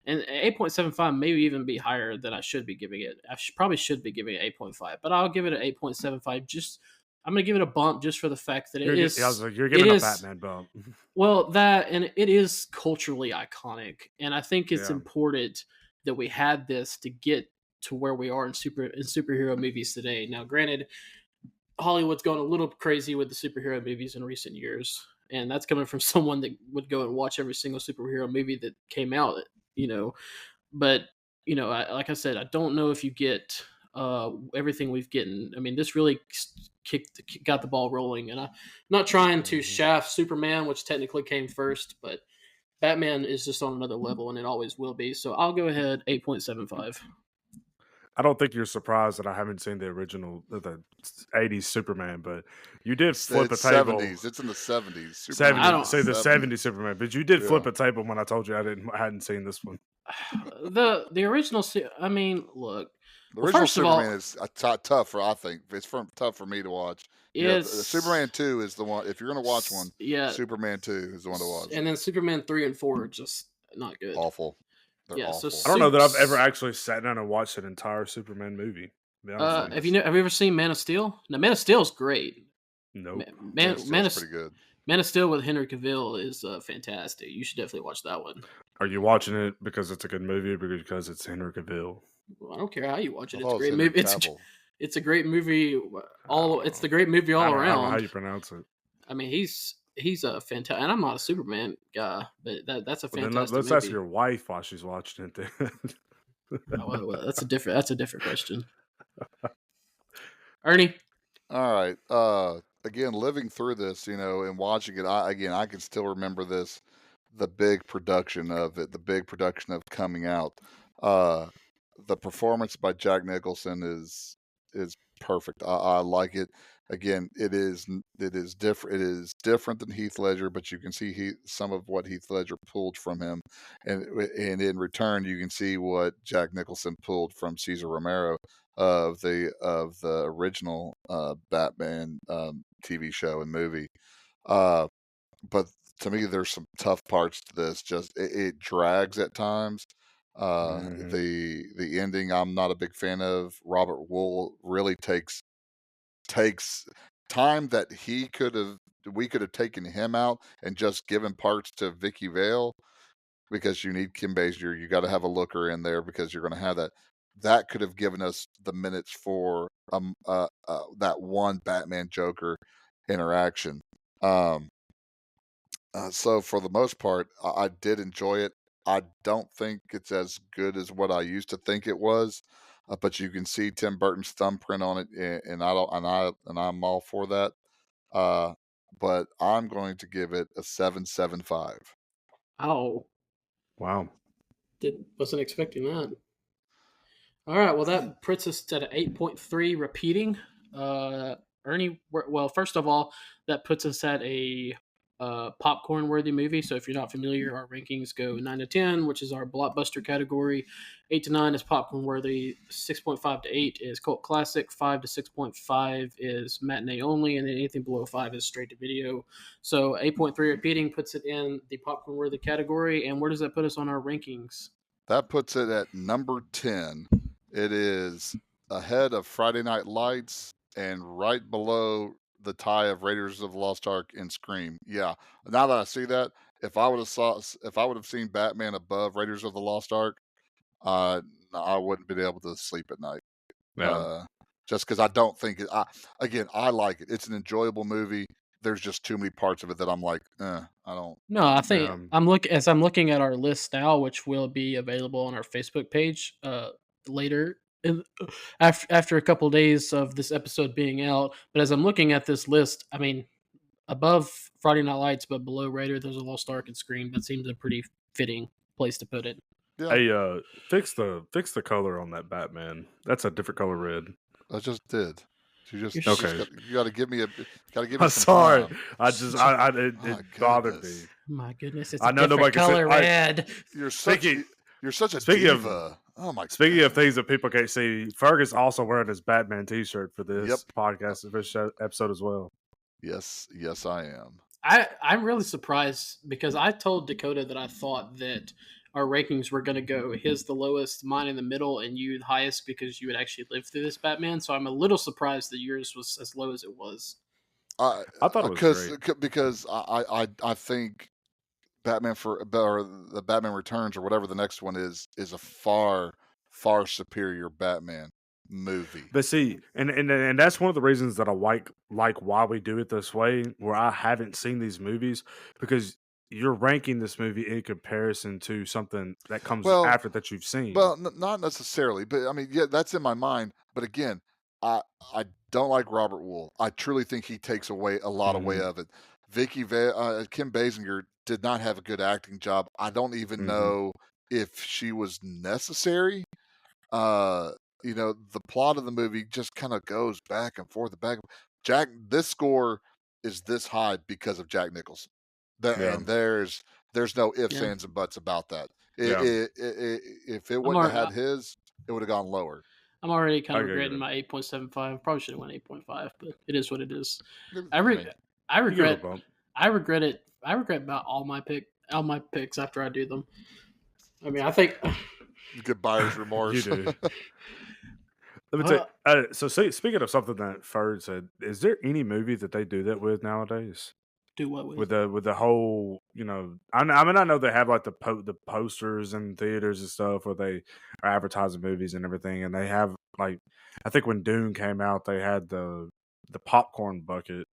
and 8.75 maybe even be higher than I should be giving it. Probably should be giving it 8.5, but I'll give it an 8.75. I'm going to give it a bump just for the fact that you're giving a Batman bump. Well, and it is culturally iconic, and I think it's important that we had this to get to where we are in superhero movies today. Now, granted, Hollywood's gone a little crazy with the superhero movies in recent years, and that's coming from someone that would go and watch every single superhero movie that came out. But like I said, I don't know if you get everything we've gotten. I mean, this really got the ball rolling, and I'm not trying to shaft Superman, which technically came first, but Batman is just on another level, and it always will be. So I'll go ahead 8.75. I don't think you're surprised that I haven't seen the original, the '80s Superman, but you did flip a It's table. 70s. It's in the 70s. Superman 70, don't- say the 70s. '70s Superman, but you did flip Yeah. a table when I told you I hadn't seen this one. The original. I mean, look. The Well, original first of all, Superman is tough for I think it's tough for me to watch. The it's Superman 2 is the one. If you're gonna watch one, yeah, Superman 2 is the one to watch. and then Superman 3 and 4 are just not good. Awful. They're Yeah, so awful. I don't know that I've ever actually sat down and watched an entire Superman movie. To be honest with you. Have you ever seen Man of Steel? Now, Man of Steel is great. Nope. Man of pretty good. Man of Steel with Henry Cavill is fantastic. You should definitely watch that one. Are you watching it because it's a good movie or because it's Henry Cavill? Well, I don't care how you watch it. I It's a thought great Henry movie. Cavill. It's a great movie. It's the great movie I all don't know around. how you pronounce it. I mean, he's a fantastic. And I'm not a Superman guy, but that's a Well, then fantastic. let's movie. ask your wife while she's watching it. Then. Well, that's a different question. Ernie. All right. Again, living through this, and watching it, I can still remember this, the big production of it, the big production of coming out. The performance by Jack Nicholson is perfect. I like it. Again, it is different. It is different than Heath Ledger, but you can see some of what Heath Ledger pulled from him, and in return, you can see what Jack Nicholson pulled from Cesar Romero of the original Batman TV show and movie. But to me, there's some tough parts to this. Just it drags at times. The ending, I'm not a big fan of. Robert Wool really takes time that we could have taken him out and just given parts to Vicky Vale, because you need Kim Basinger. You got to have a looker in there because you're going to have that. That could have given us the minutes for that one Batman Joker interaction. So for the most part, I did enjoy it. I don't think it's as good as what I used to think it was, but you can see Tim Burton's thumbprint on it, and I'm all for that. But I'm going to give it a 7.75. Oh, Wow. wasn't expecting that. All right, well that puts us at an 8.3 repeating. Ernie, well, first of all, that puts us at a popcorn worthy movie. So if you're not familiar, our rankings go 9 to 10, which is our blockbuster category. 8 to 9 is popcorn worthy. 6.5 to 8 is cult classic. 5 to 6.5 is matinee only, and then anything below 5 is straight to video. So 8.3 repeating puts it in the popcorn worthy category. And where does that put us on our rankings? That puts it at number 10. It is ahead of Friday Night Lights and right below the tie of Raiders of the Lost Ark and Scream. Yeah. Now that I see that, if I would have seen Batman above Raiders of the Lost Ark, I wouldn't be able to sleep at night. Yeah. Just because I don't think it. I like it. It's an enjoyable movie. There's just too many parts of it that I'm like, I don't. No, I think I'm looking at our list now, which will be available on our Facebook page later after a couple of days of this episode being out. But as I'm looking at this list, I mean, above Friday Night Lights, but below Raiders of the Lost Ark and Scream, that seems a pretty fitting place to put it. Yeah. Hey, fix the color on that Batman. That's a different color red. I just did. You got to give me I'm some sorry. time. It bothered me. My goodness, it's I a know different nobody can color say- red. You're such a speaking of- diva. Oh my! Speaking of things that people can't see, Fergus also wearing his Batman T-shirt for this Yep. podcast, for this episode as well. Yes, I am. I'm really surprised because I told Dakota that I thought that our rankings were going to go his the lowest, mine in the middle, and you the highest because you had actually lived through this Batman. So I'm a little surprised that yours was as low as it was. I thought it was great. Because I think the Batman Returns or whatever the next one is a far superior Batman movie. But see, and that's one of the reasons that I like why we do it this way, where I haven't seen these movies, because you're ranking this movie in comparison to something that comes Well, after that you've seen. well, not necessarily, but I mean, yeah, that's in my mind. But again, I don't like Robert Wool. I truly think he takes away a lot of way Mhm, of it. Kim Basinger did not have a good acting job. I don't even mhm, know if she was necessary. Uh, the plot of the movie just kind of goes back and forth and back. This score is this high because of Jack Nicholson. yeah, And there's no ifs, Yeah, ands, and buts about that. yeah, If it I'm wouldn't have already, had his, it would have gone lower. I'm already kind I of give regretting it. my 8.75. Probably should have went 8.5, but it is what it is. I I re- mean, I You give it a regret bump. I regret it. I regret about all my picks after I do them. I mean, I think you get buyer's You remorse. do. Let me tell you. uh, So, speaking of something that Ferd said, is there any movie that they do that with nowadays? do what with. With the whole, I mean, I know they have like the posters in theaters and stuff where they are advertising movies and everything, and they have like, I think when Dune came out, they had the popcorn bucket,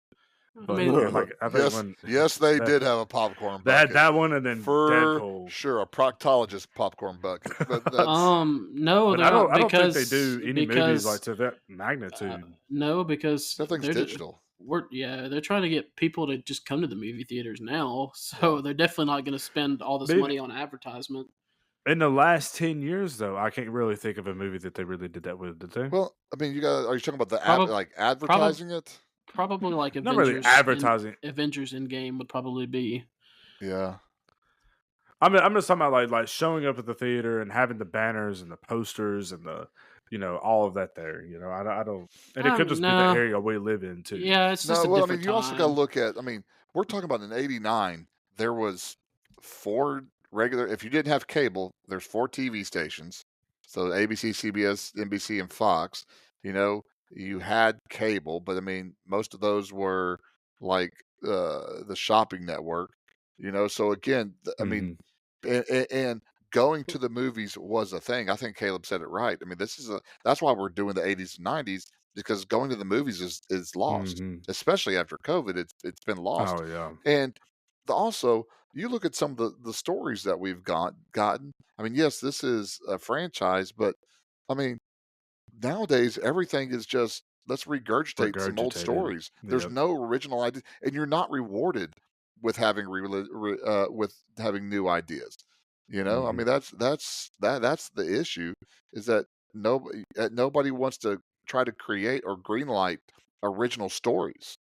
I but mean, and like I think Yes, when yes, they that did have a popcorn they had bucket that one, and then for Deadpool. sure, a proctologist popcorn bucket. But that's no, But they're not I don't think they do any movies like because to that magnitude. no, because nothing's digital. they're trying to get people to just come to the movie theaters now, so they're definitely not going to spend all this Maybe money on advertisement. in the last 10 years, though, I can't really think of a movie that they really did that with. Did they? Well, I mean, are you talking about the Probably, like probably, advertising it? probably like Not really advertising. Avengers Endgame would probably be. Yeah. I'm just talking about like showing up at the theater and having the banners and the posters and the all of that there. I don't, and it could just be the No, area we live in too. yeah, it's just No, a well, I mean, different you also got to time. look at. I mean, we're talking about in '89. There was four regular. If you didn't have cable, there's four TV stations. So ABC, CBS, NBC, and Fox. You know, you had cable, but I mean, most of those were like the shopping network. So again, I mean, Hmm. and going to the movies was a thing. I think Caleb said it right. I mean, that's why we're doing the '80s and '90s because going to the movies is lost, Hmm. especially after COVID. It's been lost, Oh yeah. and also you look at some of the stories that we've gotten. I mean, yes, this is a franchise, but I mean, nowadays everything is just let's regurgitate some old Regurgitated. stories. There's Yep. no original idea, and you're not rewarded with with having new ideas. I Hmm. mean that's the issue is that nobody wants to try to create or greenlight original stories,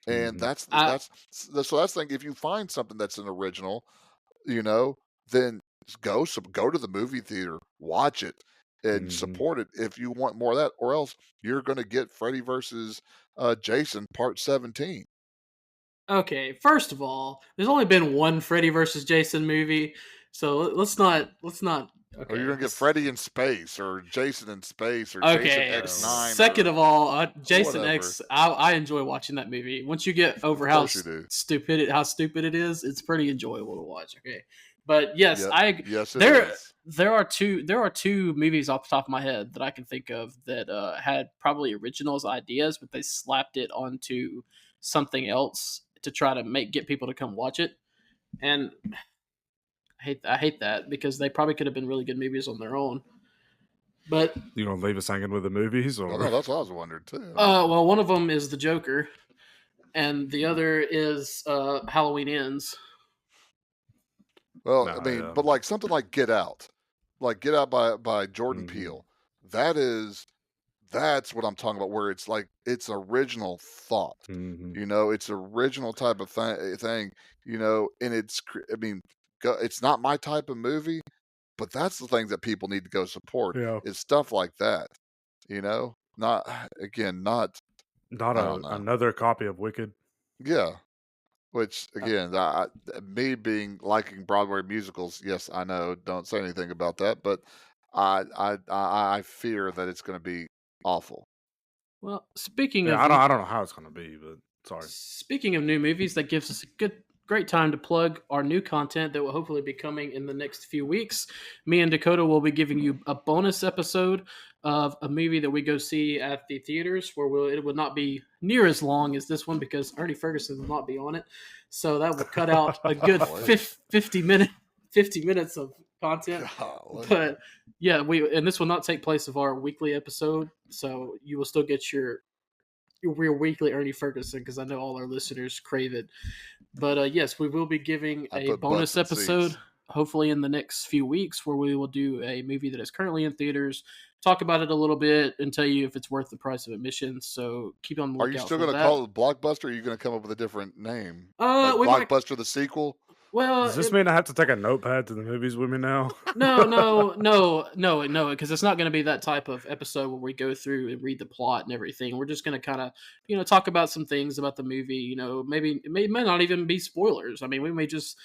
and Hmm. that's the thing. If you find something that's an original, you know, then go to the movie theater, watch it, and Hmm. support it if you want more of that, or else you're going to get Freddy versus Jason Part 17. Okay, first of all, there's only been one Freddy versus Jason movie, so let's not. Or you're Okay, going to get Freddy in space, or Jason in space, or Jason okay. X9, Second or of all, Jason whatever. X. I enjoy watching that movie. Once you get over Of course you do. how stupid it is, it's pretty enjoyable to watch. Okay, but yes, Yeah, I yes, it there is. there are two movies off the top of my head that I can think of that had probably originals ideas, but they slapped it onto something else to try to get people to come watch it. And I hate that because they probably could have been really good movies on their own. But You gonna leave us hanging with the movies, I or know that's what I was wondering too. I mean, well, one of them is the Joker, and the other is Halloween Ends. well, I nah? mean, Yeah. but like something like Get Out by Jordan Hmm. Peele. That is That's what I'm talking about, where it's like it's original thought. Hmm. It's original type of thing. And I mean, it's not my type of movie, but that's the things that people need to go support Yeah. is stuff like that. Not again, not Not I don't know. another copy of Wicked. Yeah, which Uh, again, me being liking Broadway musicals, yes, I know. Don't say anything about that, but I fear that it's going to be awful. well, speaking Yeah, of I don't know how it's gonna be, but sorry. speaking of new movies, that gives us a great great time to plug our new content that will hopefully be coming in the next few weeks. Me and Dakota will be giving you a bonus episode of a movie that we go see at the theaters, where it will not be near as long as this one because Ernie Ferguson will not be on it. So that will cut out a good 50 minutes of content. Golly. But yeah, and this will not take place of our weekly episode, so you will still get your weekly Ernie Ferguson, because I know all our listeners crave it. But yes, we will be giving a bonus episode, hopefully in the next few weeks, where we will do a movie that is currently in theaters, talk about it a little bit, and tell you if it's worth the price of admission. So keep on the lookout. Are you still going to call it Blockbuster, or are you going to come up with a different name? Like Blockbuster the sequel? Well, does this mean I have to take a notepad to the movies with me now? No, because it's not going to be that type of episode where we go through and read the plot and everything. We're just going to kind of, talk about some things about the movie. Maybe it may not even be spoilers. I mean, we may just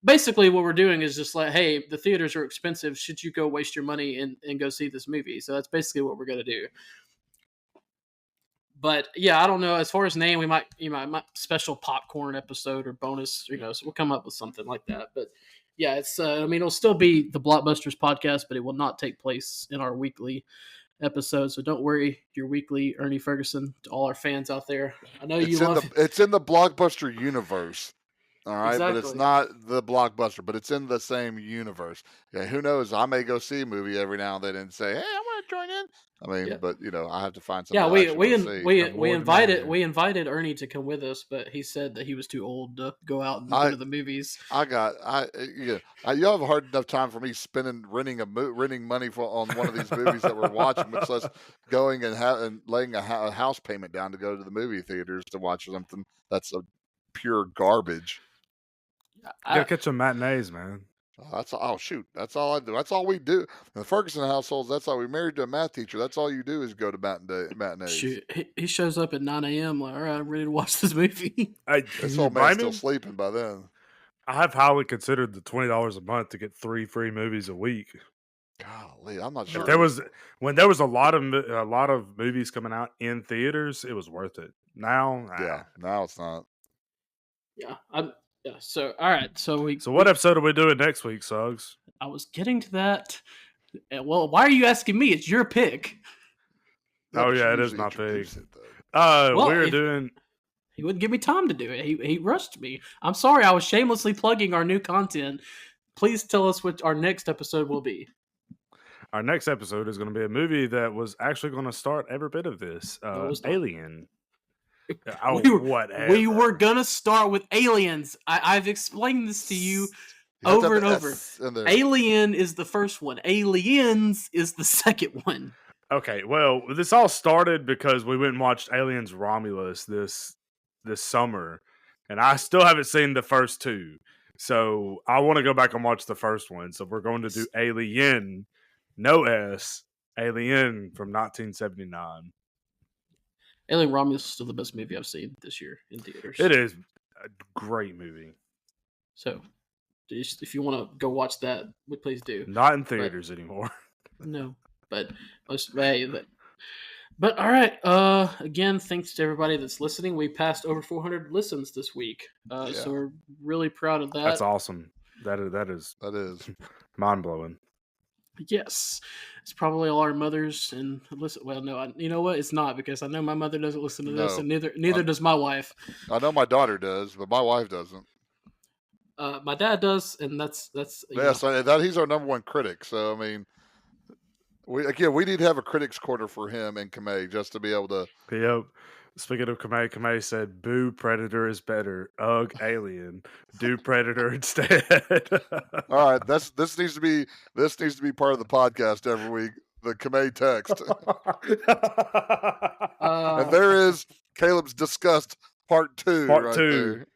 basically what we're doing is just like, hey, the theaters are expensive. Should you go waste your money and go see this movie? So that's basically what we're going to do. But yeah, I don't know. As far as name, we might special popcorn episode or bonus, so we'll come up with something like that. But yeah, it's it'll still be the Blockbusters podcast, but it will not take place in our weekly episode. So don't worry, your weekly Ernie Ferguson, to all our fans out there. I know it's in the Blockbuster universe. All right, exactly. But it's not the Blockbuster, but it's in the same universe. Yeah, who knows? I may go see a movie every now and then and say, "Hey, I want to join in." I mean, but I have to find something. Yeah, we invited Ernie to come with us, but he said that he was too old to go out and go to the movies. You have a hard enough time for me renting money on one of these movies that we're watching, much less going and laying a house payment down to go to the movie theaters to watch something that's a pure garbage. You gotta catch some matinees, man. That's all I do. That's all we do. In the Ferguson households, that's all. We married to a math teacher. That's all you do is go to matinees. Shoot, he shows up at 9 a.m. like, all right, I'm ready to watch this movie. This old man's still sleeping by then. I have highly considered the $20 a month to get 3 free movies a week. Golly, I'm not sure. When there was a lot of movies coming out in theaters, it was worth it. Now, now it's not. Yeah, so all right, so what episode are we doing next week, Suggs? I was getting to that. Well, why are you asking me? It's your pick. Oh yeah, it is my pick. We're doing. He wouldn't give me time to do it. He rushed me. I'm sorry. I was shamelessly plugging our new content. Please tell us what our next episode will be. Our next episode is going to be a movie that was actually going to start every bit of this. Alien. We were gonna start with Aliens. I've explained this to you over and over. Alien is the first one. Aliens is the second one. Okay, well, this all started because we went and watched Aliens Romulus this summer, and I still haven't seen the first two. So I want to go back and watch the first one. So we're going to do Alien, no S, Alien from 1979. Alien Romulus is still the best movie I've seen this year in theaters. It is a great movie. So, if you want to go watch that, please do. Not in theaters anymore. No, but all right. Again, thanks to everybody that's listening. We passed over 400 listens this week, so we're really proud of that. That's awesome. That is mind blowing. Yes, it's probably all our mothers and listen. Well, no, you know what? It's not, because I know my mother doesn't listen to this, and neither does my wife. I know my daughter does, but my wife doesn't. My dad does, and that's he's our number one critic. So I mean, we need to have a critics corner for him and Kamei just to be able to. Yep. Speaking of Kamei said, "Boo, Predator is better. Ugh, Alien. Do Predator instead." All right, this needs to be part of the podcast every week. The Kamei text, and there is Caleb's disgust part 2. Part 2.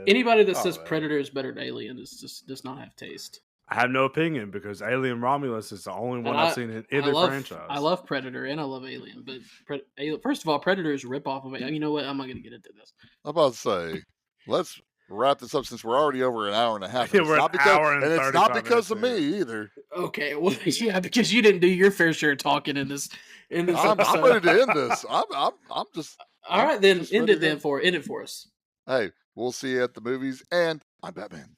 Anybody that says Predator is better than Alien does not have taste. I have no opinion, because Alien Romulus is the only one I've seen in either franchise. I love Predator and I love Alien, but first of all, Predator is a ripoff of it. You know what? I'm not going to get into this. I'm about to say, let's wrap this up since we're already over an hour and a half. It's not because of me either. Okay, well, yeah, because you didn't do your fair share of talking in this. I'm ready to end this. I'm just. All right, then end it for us. Hey, We'll see you at the movies, and I'm Batman.